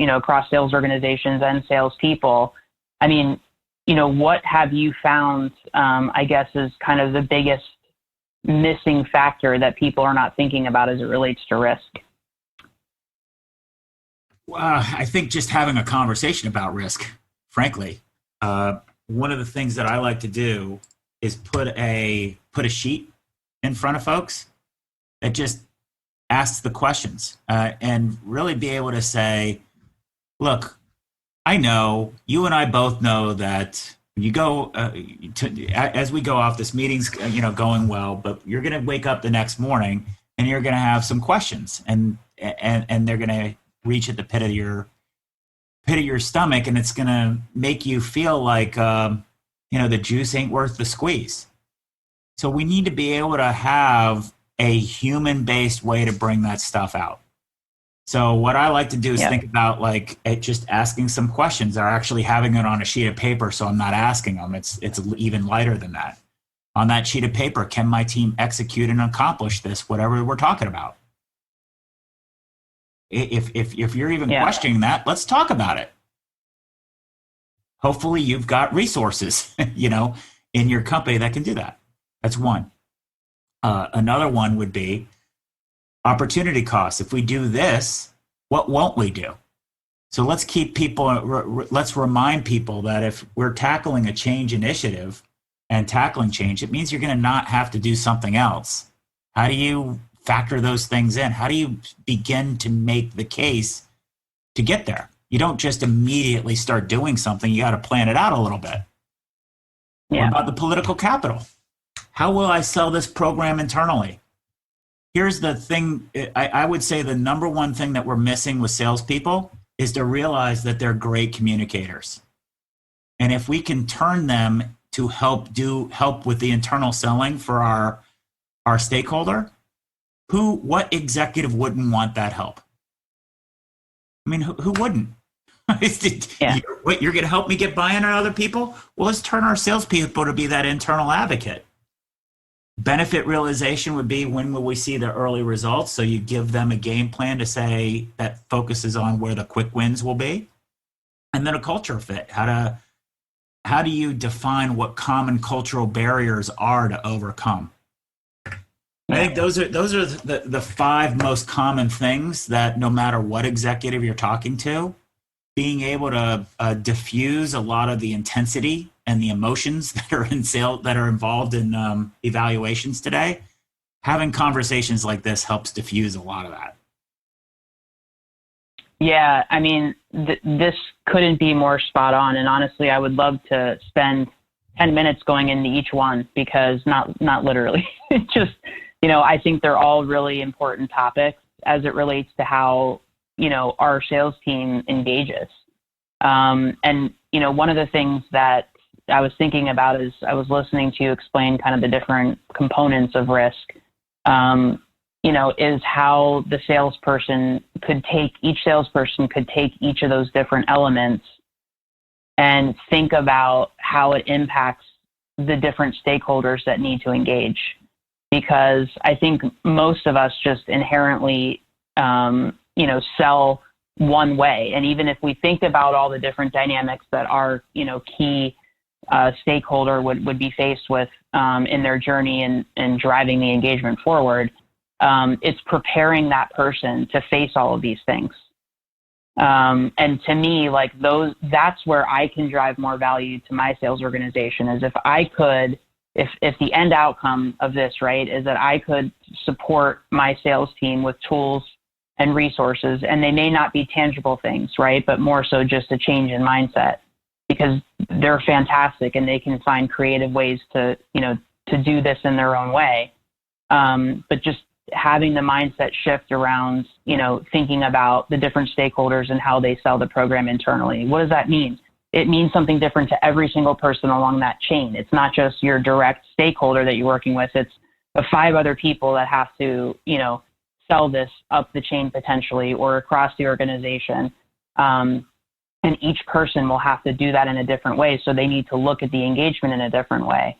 across sales organizations and salespeople. I mean, what have you found, I guess, is kind of the biggest missing factor that people are not thinking about as it relates to risk? I think just having a conversation about risk, frankly. One of the things that I like to do is put a sheet in front of folks that just asks the questions, and really be able to say, look, I know you and I both know that you go as we go off, this meeting's going well, but you're going to wake up the next morning and you're going to have some questions, and they're going to reach at the pit of your stomach, and it's going to make you feel like the juice ain't worth the squeeze. So we need to be able to have a human-based way to bring that stuff out. So what I like to do is think about just asking some questions, or actually having it on a sheet of paper, so I'm not asking them. It's even lighter than that. On that sheet of paper, can my team execute and accomplish this, whatever we're talking about? If you're even questioning that, let's talk about it. Hopefully you've got resources, in your company that can do that. That's one. Another one would be opportunity costs. If we do this, what won't we do? So let's keep people, let's remind people that if we're tackling a change initiative and tackling change, it means you're going to not have to do something else. How do you factor those things in? How do you begin to make the case to get there? You don't just immediately start doing something. You got to plan it out a little bit. Yeah. What about the political capital? How will I sell this program internally? Here's the thing. I would say the number one thing that we're missing with salespeople is to realize that they're great communicators. And if we can turn them to help with the internal selling for our stakeholder, what executive wouldn't want that help? I mean, who wouldn't? You're going to help me get buy-in on other people? Well, let's turn our salespeople to be that internal advocate. Benefit realization would be, when will we see the early results? So you give them a game plan to say that focuses on where the quick wins will be. And then a culture fit. How do you define what common cultural barriers are to overcome? I think those are the five most common things that, no matter what executive you're talking to, being able to diffuse a lot of the intensity and the emotions that are in sales, that are involved in evaluations today, having conversations like this helps diffuse a lot of that. Yeah, I mean, this couldn't be more spot on. And honestly, I would love to spend 10 minutes going into each one, because not literally, just, I think they're all really important topics as it relates to how, our sales team engages. And, one of the things that I was thinking about is I was listening to you explain kind of the different components of risk, is how the salesperson could take each of those different elements and think about how it impacts the different stakeholders that need to engage. Because I think most of us just inherently, sell one way. And even if we think about all the different dynamics that our, key stakeholder would be faced with in their journey and driving the engagement forward, it's preparing that person to face all of these things. And to me, that's where I can drive more value to my sales organization, is if the end outcome of this, right, is that I could support my sales team with tools and resources, and they may not be tangible things, right, but more so just a change in mindset, because they're fantastic and they can find creative ways to do this in their own way. But just having the mindset shift around, thinking about the different stakeholders and how they sell the program internally. What does that mean? It means something different to every single person along that chain. It's not just your direct stakeholder that you're working with. It's the 5 other people that have to, sell this up the chain potentially, or across the organization. And And each person will have to do that in a different way. So they need to look at the engagement in a different way.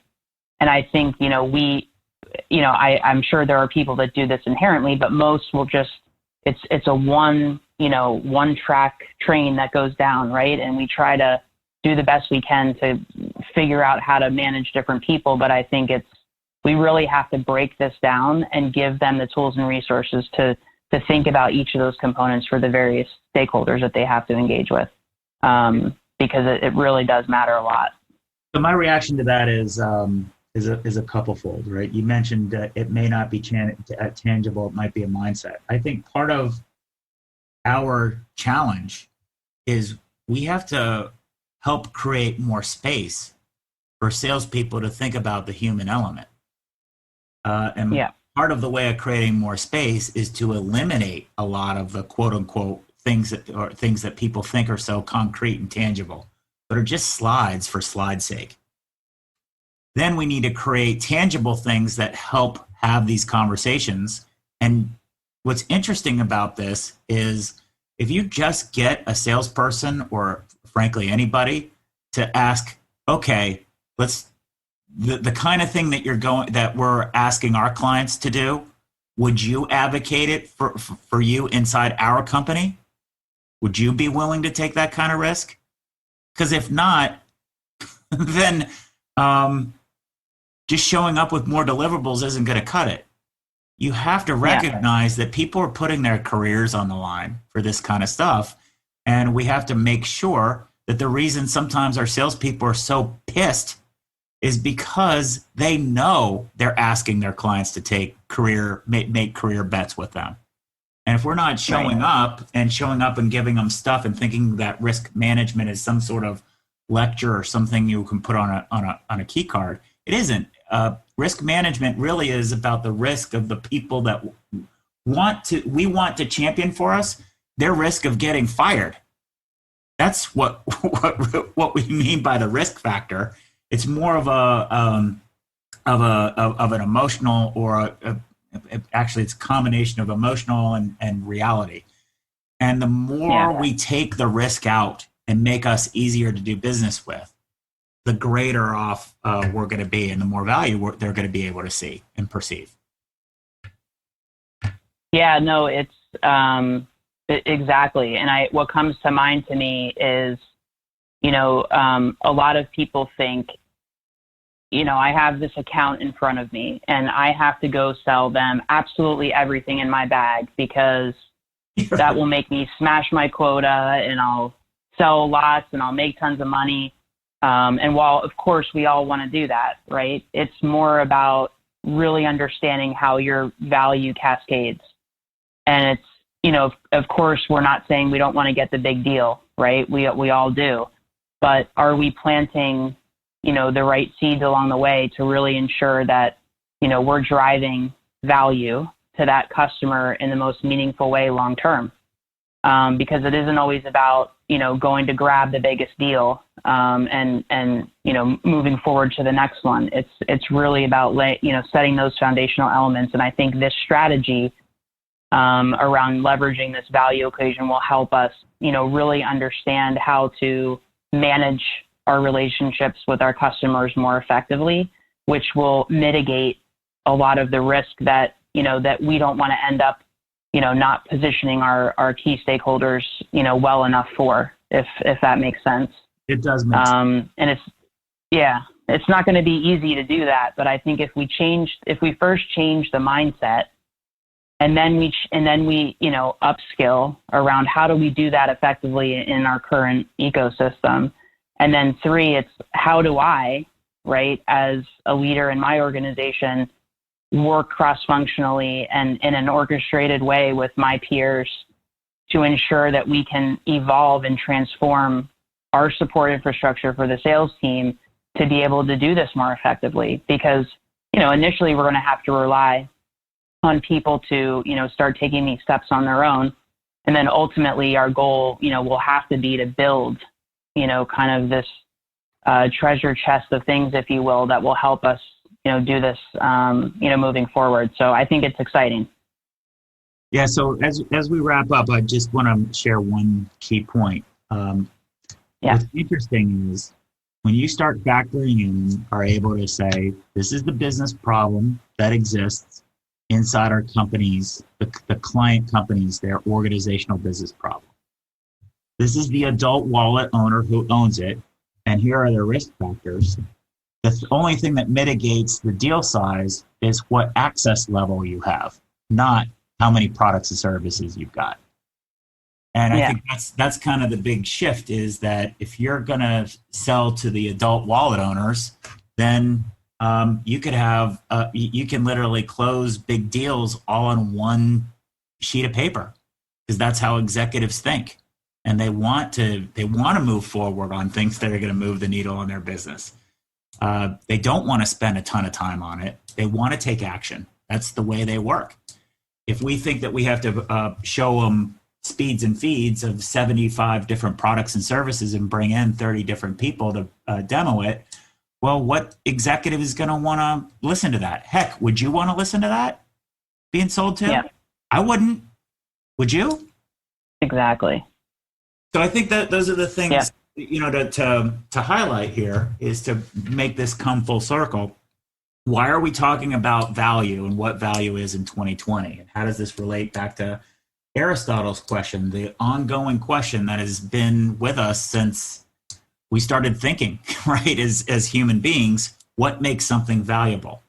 And I think, I'm sure there are people that do this inherently, but most will just, it's a one track train that goes down, right? And we try to do the best we can to figure out how to manage different people. But I think we really have to break this down and give them the tools and resources to think about each of those components for the various stakeholders that they have to engage with. Because it really does matter a lot. So my reaction to that is a couplefold, right? You mentioned it may not be tangible, it might be a mindset. I think part of our challenge is we have to help create more space for salespeople to think about the human element. Part of the way of creating more space is to eliminate a lot of the quote unquote things that people think are so concrete and tangible, but are just slides for slide's sake. Then we need to create tangible things that help have these conversations. And what's interesting about this is if you just get a salesperson or frankly anybody to ask, okay, the kind of thing that we're asking our clients to do, would you advocate it for you inside our company? Would you be willing to take that kind of risk? Because if not, then just showing up with more deliverables isn't going to cut it. You have to recognize that people are putting their careers on the line for this kind of stuff. And we have to make sure that the reason sometimes our salespeople are so pissed is because they know they're asking their clients to make career bets with them. And if we're not showing up and giving them stuff and thinking that risk management is some sort of lecture or something you can put on a key card, it isn't. Risk management really is about the risk of the people that we want to champion for us, their risk of getting fired. That's what we mean by the risk factor. It's more of an emotional or actually it's a combination of emotional and reality. And the more we take the risk out and make us easier to do business with, the greater off we're going to be and the more value they're going to be able to see and perceive. Yeah, no, it's exactly. And what comes to mind to me is, a lot of people think, I have this account in front of me and I have to go sell them absolutely everything in my bag because that will make me smash my quota and I'll sell lots and I'll make tons of money. And while, of course, we all want to do that, right? It's more about really understanding how your value cascades. And it's, of course, we're not saying we don't want to get the big deal, right? We all do. But are we planting, the right seeds along the way to really ensure that, we're driving value to that customer in the most meaningful way long term? Because it isn't always about, going to grab the biggest deal and moving forward to the next one. It's really about, setting those foundational elements. And I think this strategy around leveraging this value equation will help us, really understand how to manage our relationships with our customers more effectively, which will mitigate a lot of the risk that, that we don't want to end up, not positioning our key stakeholders, well enough for, if that makes sense. It does make sense. And it's not going to be easy to do that, but I think if we first change the mindset and then we upskill around how do we do that effectively in our current ecosystem. And then 3, it's how do I, right, as a leader in my organization, work cross-functionally and in an orchestrated way with my peers to ensure that we can evolve and transform our support infrastructure for the sales team to be able to do this more effectively. Because, initially we're going to have to rely on people to, start taking these steps on their own. And then ultimately our goal, will have to be to build, kind of this treasure chest of things, if you will, that will help us, do this, moving forward. So I think it's exciting. Yeah. So as we wrap up, I just want to share one key point. Yeah. What's interesting is when you start factoring in, are able to say, this is the business problem that exists inside our companies, the client companies, their organizational business problem. This is the adult wallet owner who owns it, and here are the risk factors. The only thing that mitigates the deal size is what access level you have, not how many products and services you've got. And I think that's kind of the big shift, is that if you're going to sell to the adult wallet owners, then you could have you can literally close big deals all on one sheet of paper, because that's how executives think, and they want to move forward on things that are going to move the needle on their business. They don't want to spend a ton of time on it. They want to take action. That's the way they work. If we think that we have to show them speeds and feeds of 75 different products and services and bring in 30 different people to demo it, well, what executive is going to want to listen to that? Heck, would you want to listen to that being sold to? Yeah. I wouldn't. Would you? Exactly. So I think that those are the things, to highlight here, is to make this come full circle. Why are we talking about value and what value is in 2020? And how does this relate back to Aristotle's question, the ongoing question that has been with us since we started thinking, right, as human beings, what makes something valuable?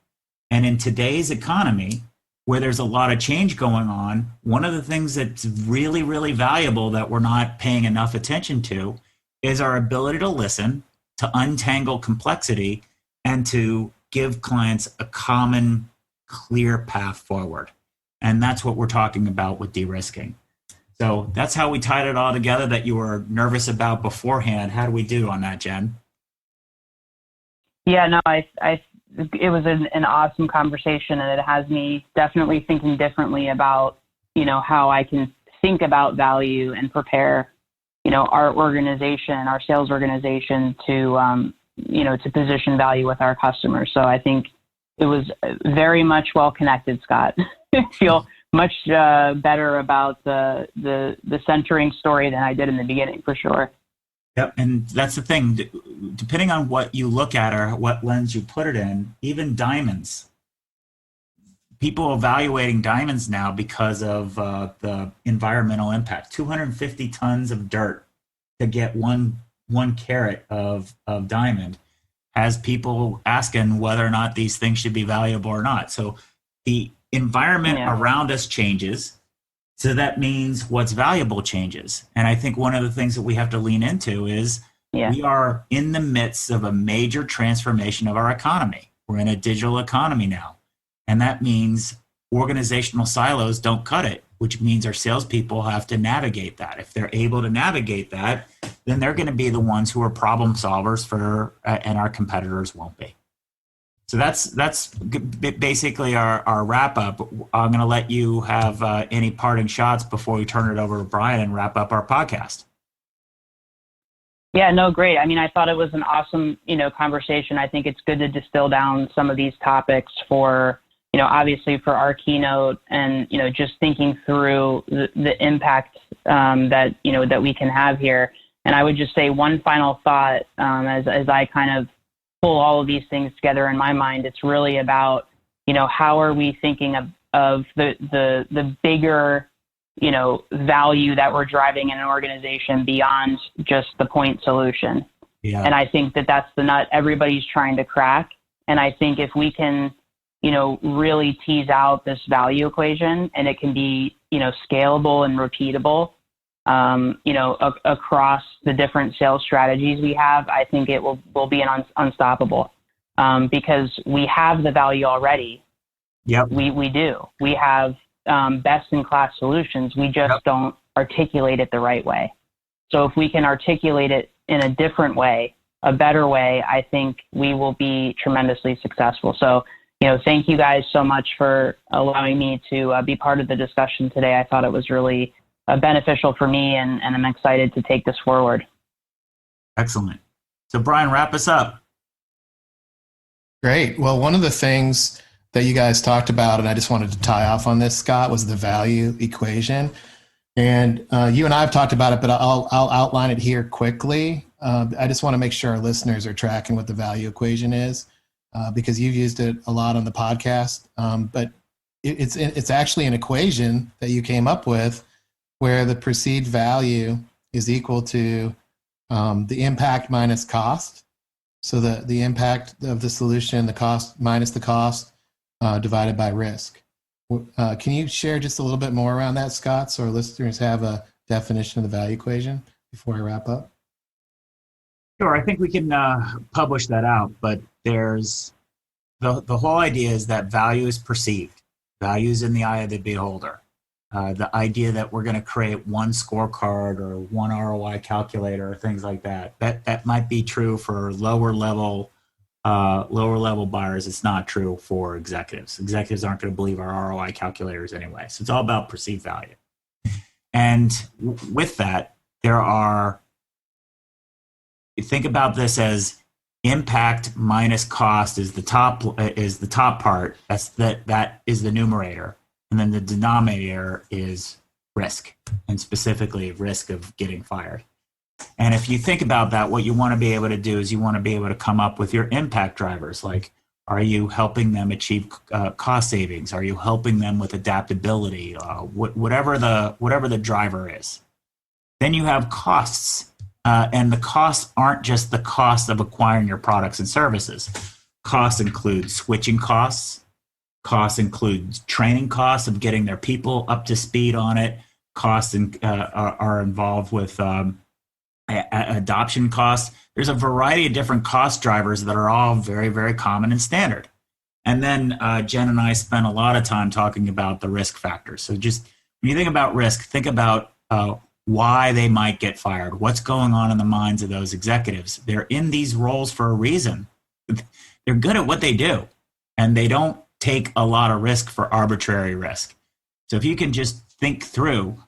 And in today's economy, where there's a lot of change going on, one of the things that's really, really valuable that we're not paying enough attention to is our ability to listen, to untangle complexity, and to give clients a common, clear path forward. And that's what we're talking about with de-risking. So that's how we tied it all together that you were nervous about beforehand. How do we do on that, Jen? Yeah, no, it was an awesome conversation, and it has me definitely thinking differently about, how I can think about value and prepare, our organization, our sales organization to, to position value with our customers. So I think it was very much well connected, Scott. I feel much better about the centering story than I did in the beginning, for sure. Yep, and that's the thing. Depending on what you look at or what lens you put it in, even diamonds. People evaluating diamonds now because of the environmental impact. 250 tons of dirt to get one carat of diamond has people asking whether or not these things should be valuable or not. So the environment around us changes. So that means what's valuable changes. And I think one of the things that we have to lean into is we are in the midst of a major transformation of our economy. We're in a digital economy now. And that means organizational silos don't cut it, which means our salespeople have to navigate that. If they're able to navigate that, then they're going to be the ones who are problem solvers and our competitors won't be. So that's basically our wrap up. I'm going to let you have any parting shots before we turn it over to Brian and wrap up our podcast. Yeah, no, great. I mean, I thought it was an awesome, conversation. I think it's good to distill down some of these topics for, obviously for our keynote, and, just thinking through the impact that we can have here. And I would just say one final thought as I kind of pull all of these things together in my mind. It's really about, how are we thinking of the bigger, value that we're driving in an organization beyond just the point solution. Yeah. And I think that's the nut everybody's trying to crack. And I think if we can, really tease out this value equation, and it can be, scalable and repeatable, across the different sales strategies we have, I think it will be unstoppable, because we have the value already. Yep. We do. We have best in class solutions. We just don't articulate it the right way. So if we can articulate it in a different way, a better way, I think we will be tremendously successful. So, thank you guys so much for allowing me to be part of the discussion today. I thought it was really beneficial for me, and I'm excited to take this forward. Excellent. So Brian, wrap us up. Great. Well, one of the things that you guys talked about, and I just wanted to tie off on this, Scott, was the value equation. And you and I have talked about it, but I'll outline it here quickly. I just want to make sure our listeners are tracking what the value equation is, because you've used it a lot on the podcast. But it's actually an equation that you came up with where the perceived value is equal to the impact minus cost. So the impact of the solution, the cost minus the cost, divided by risk. Can you share just a little bit more around that, Scott, so our listeners have a definition of the value equation before I wrap up? Sure, I think we can publish that out, but there's the whole idea is that value is perceived. Value is in the eye of the beholder. The idea that we're going to create one scorecard or one ROI calculator or things like that might be true for lower level buyers. It's not true for executives. Executives aren't going to believe our ROI calculators anyway. So it's all about perceived value. And with that, you think about this as impact minus cost is the top part. That is the numerator. And then the denominator is risk, and specifically risk of getting fired. And if you think about that, what you want to be able to do is you want to be able to come up with your impact drivers. Like, are you helping them achieve cost savings? Are you helping them with adaptability? Whatever the driver is. Then you have costs. And the costs aren't just the cost of acquiring your products and services. Costs include switching costs. Costs include training costs of getting their people up to speed on it. Costs are involved with adoption costs. There's a variety of different cost drivers that are all very, very common and standard. And then Jen and I spent a lot of time talking about the risk factors. So just when you think about risk, think about why they might get fired. What's going on in the minds of those executives? They're in these roles for a reason. They're good at what they do, and they don't take a lot of risk for arbitrary risk. So if you can just think through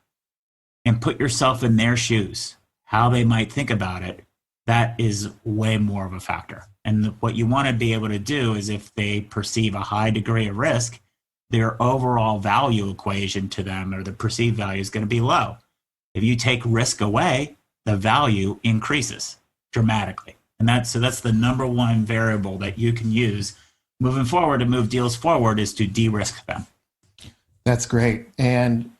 and put yourself in their shoes, how they might think about it, that is way more of a factor. And what you want to be able to do is, if they perceive a high degree of risk, their overall value equation to them, or the perceived value, is going to be low. If you take risk away, the value increases dramatically. And that's the number one variable that you can use moving forward to move deals forward, is to de-risk them. That's great. And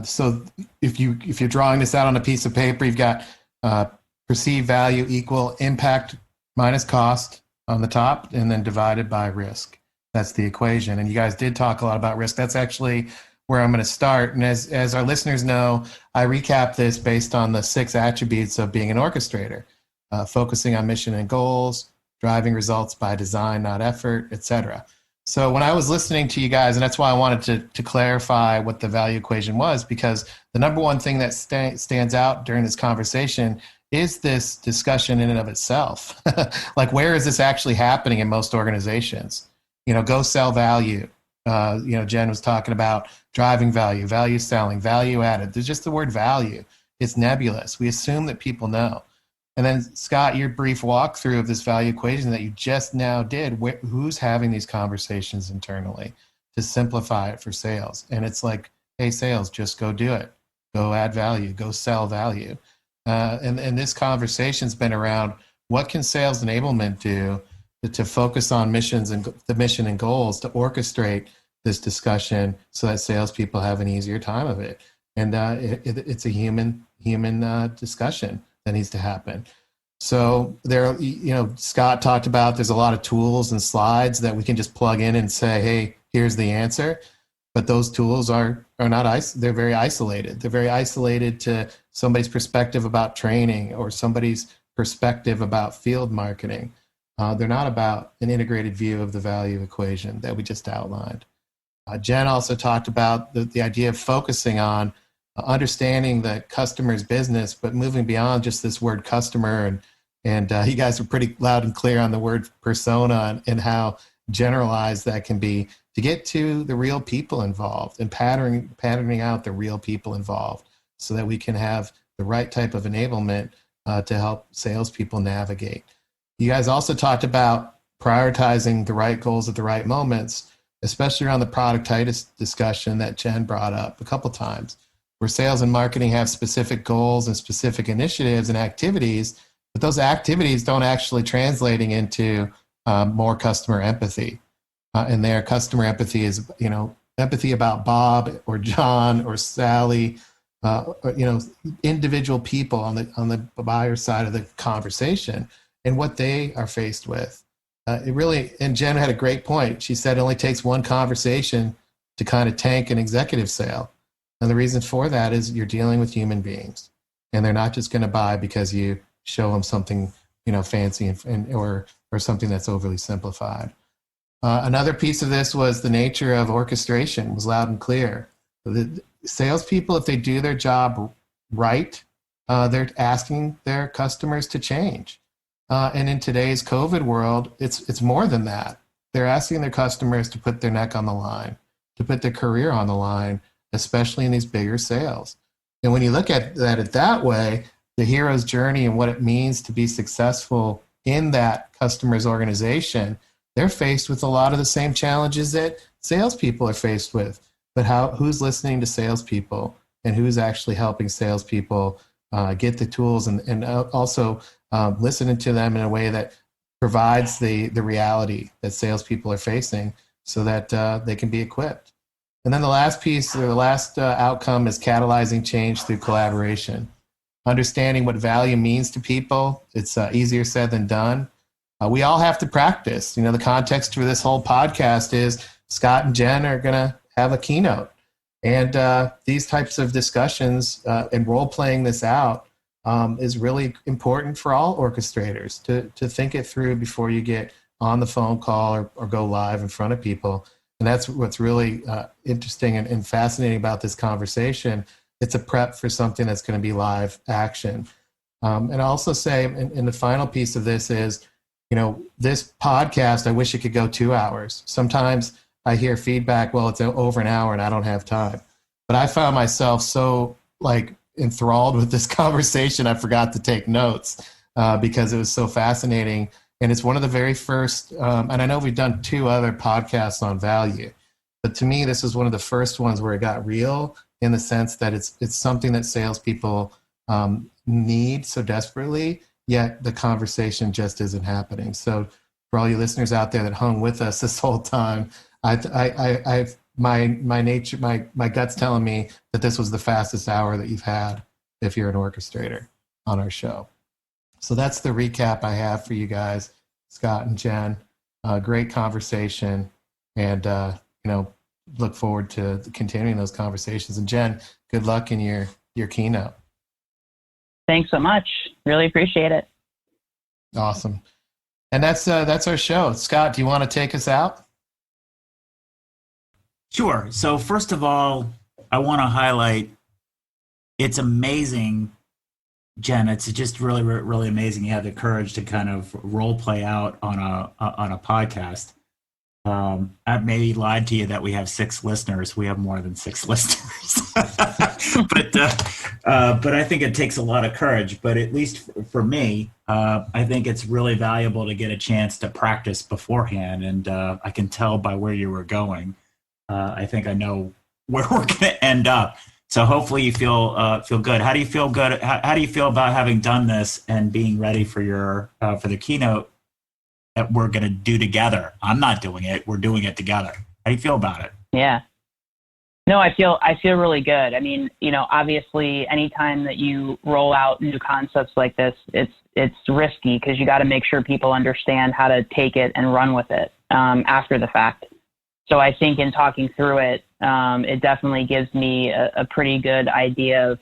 so if you're drawing this out on a piece of paper, you've got perceived value equal impact minus cost on the top, and then divided by risk. That's the equation. And you guys did talk a lot about risk. That's actually where I'm going to start. And as our listeners know, I recap this based on the 6 attributes of being an orchestrator: focusing on mission and goals, driving results by design, not effort, etc. So when I was listening to you guys, and that's why I wanted to clarify what the value equation was, because the number one thing that stands out during this conversation is this discussion in and of itself. Like, where is this actually happening in most organizations? Go sell value. Jen was talking about driving value, value selling, value added. There's just the word value. It's nebulous. We assume that people know. And then, Scott, your brief walkthrough of this value equation that you just now did, who's having these conversations internally to simplify it for sales? And it's like, hey, sales, just go do it. Go add value. Go sell value. And this conversation's been around, what can sales enablement do to focus on missions and the mission and goals, to orchestrate this discussion so that salespeople have an easier time of it. And it's a human discussion that needs to happen. So there, Scott talked about, there's a lot of tools and slides that we can just plug in and say, hey, here's the answer. But those tools are not, they're very isolated. They're very isolated to somebody's perspective about training, or somebody's perspective about field marketing. They're not about an integrated view of the value equation that we just outlined. Jen also talked about the idea of focusing on understanding the customer's business, but moving beyond just this word customer. And you guys were pretty loud and clear on the word persona and how generalized that can be, to get to the real people involved and patterning out the real people involved, so that we can have the right type of enablement to help salespeople navigate. You guys also talked about prioritizing the right goals at the right moments, especially around the productitis discussion that Jen brought up a couple times. where sales and marketing have specific goals and specific initiatives and activities, but those activities don't actually translating into more customer empathy. And their customer empathy is, empathy about Bob or John or Sally, or, individual people on the buyer side of the conversation and what they are faced with. And Jen had a great point. She said it only takes one conversation to kind of tank an executive sale. And the reason for that is you're dealing with human beings, and they're not just going to buy because you show them something, fancy or something that's overly simplified. Another piece of this was the nature of orchestration was loud and clear. The salespeople, if they do their job right, they're asking their customers to change. And in today's COVID world, it's more than that. They're asking their customers to put their neck on the line, to put their career on the line, especially in these bigger sales. And when you look at it that way, the hero's journey and what it means to be successful in that customer's organization, they're faced with a lot of the same challenges that salespeople are faced with. But who's listening to salespeople, and who's actually helping salespeople get the tools and also listening to them in a way that provides the reality that salespeople are facing so that they can be equipped. And then the last piece, or the last outcome, is catalyzing change through collaboration. Understanding what value means to people, it's easier said than done. We all have to practice. The context for this whole podcast is Scott and Jen are going to have a keynote. And these types of discussions and role-playing this out is really important for all orchestrators to think it through before you get on the phone call or go live in front of people. And that's what's really interesting and fascinating about this conversation. It's a prep for something that's going to be live action. And I'll also say, and the final piece of this is, this podcast, I wish it could go 2 hours. Sometimes I hear feedback, well, it's over an hour and I don't have time. But I found myself so enthralled with this conversation, I forgot to take notes because it was so fascinating. And it's one of the very first, and I know we've done 2 other podcasts on value, but to me, this is one of the first ones where it got real in the sense that it's something that salespeople need so desperately, yet the conversation just isn't happening. So for all you listeners out there that hung with us this whole time, my gut's telling me that this was the fastest hour that you've had if you're an orchestrator on our show. So that's the recap I have for you guys, Scott and Jen. Great conversation, and look forward to continuing those conversations. And Jen, good luck in your keynote. Thanks so much. Really appreciate it. Awesome. And that's our show. Scott, do you want to take us out? Sure. So first of all, I want to highlight, it's amazing, Jen. It's just really, really amazing. You have the courage to kind of role play out on a podcast. I've maybe lied to you that we have 6 listeners. We have more than 6 listeners, but I think it takes a lot of courage. But at least for me, I think it's really valuable to get a chance to practice beforehand. And I can tell by where you were going. I think I know where we're going to end up. So hopefully you feel good. How do you feel good? How do you feel about having done this and being ready for for the keynote that we're going to do together? I'm not doing it. We're doing it together. How do you feel about it? Yeah. No, I feel really good. I mean, obviously anytime that you roll out new concepts like this, it's risky because you got to make sure people understand how to take it and run with it after the fact. So I think in talking through it, it definitely gives me a pretty good idea of,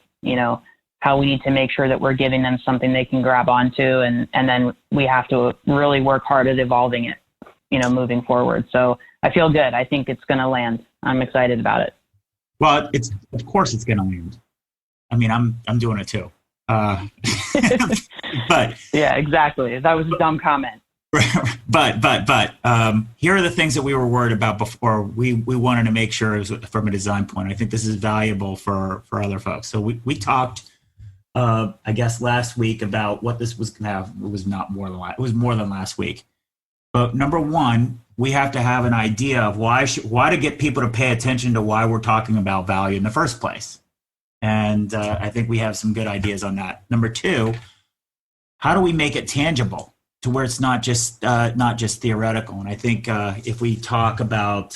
how we need to make sure that we're giving them something they can grab onto. And then we have to really work hard at evolving it, moving forward. So I feel good. I think it's going to land. I'm excited about it. Well, of course it's going to land. I mean, I'm doing it too. But yeah, exactly. That was a dumb comment. But here are the things that we were worried about before. We wanted to make sure from a design point. I think this is valuable for other folks. So we talked, I guess last week about what this was going to have. It was more than last week. But number one, we have to have an idea of why to get people to pay attention to why we're talking about value in the first place. And I think we have some good ideas on that. Number two, how do we make it tangible to where it's not just theoretical? And I think if we talk about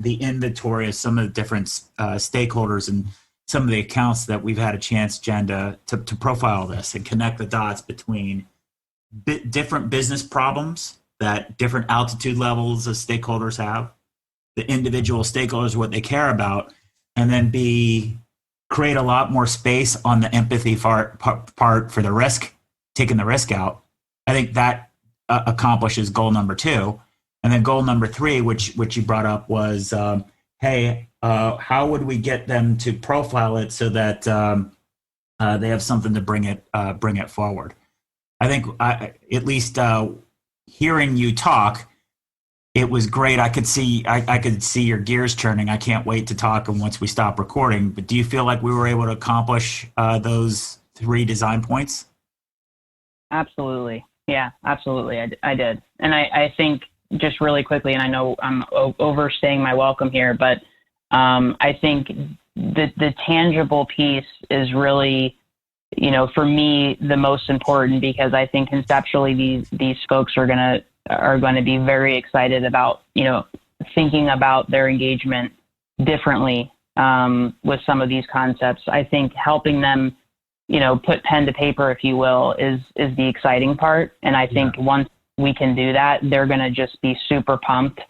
the inventory of some of the different stakeholders and some of the accounts that we've had a chance, Jen, to profile this and connect the dots between different business problems that different altitude levels of stakeholders have, the individual stakeholders, what they care about, and then create a lot more space on the empathy part for the risk, taking the risk out. I think that accomplishes goal number two. And then goal number three, which you brought up, was, hey, how would we get them to profile it so that they have something to bring it forward? I think at least hearing you talk, it was great. I could see your gears turning. I can't wait to talk and once we stop recording. But do you feel like we were able to accomplish those three design points? Absolutely. Yeah, absolutely. I did. And I think just really quickly, and I know I'm overstaying my welcome here, but I think the tangible piece is really, for me, the most important, because I think conceptually these folks are going to be very excited about, thinking about their engagement differently with some of these concepts. I think helping them, put pen to paper, if you will, is the exciting part. And I think once we can do that, they're going to just be super pumped.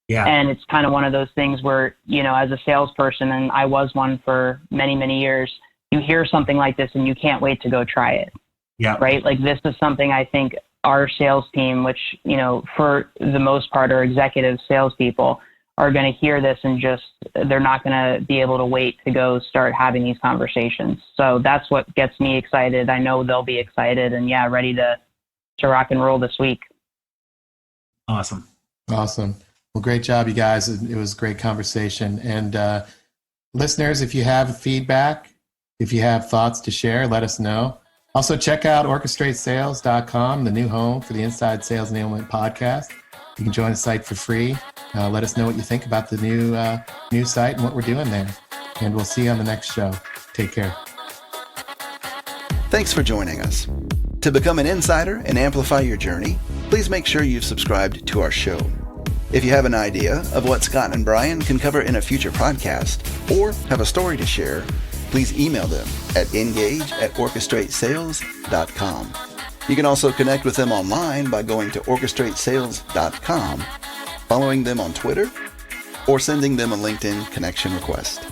Yeah. And it's kind of one of those things where, as a salesperson, and I was one for many, many years, you hear something like this and you can't wait to go try it. Yeah. Right. Like, this is something I think our sales team, which, for the most part are executive salespeople, are going to hear this and they're not going to be able to wait to go start having these conversations. So that's what gets me excited. I know they'll be excited and ready to rock and roll this week. Awesome. Well, great job, you guys. It was a great conversation. And listeners, if you have feedback, if you have thoughts to share, let us know. Also, check out orchestratesales.com, the new home for the Inside Sales Enablement podcast. You can join the site for free. Let us know what you think about the new site and what we're doing there. And we'll see you on the next show. Take care. Thanks for joining us. To become an insider and amplify your journey, please make sure you've subscribed to our show. If you have an idea of what Scott and Brian can cover in a future podcast, or have a story to share, please email them at engage@orchestratesales.com. You can also connect with them online by going to orchestratesales.com, following them on Twitter, or sending them a LinkedIn connection request.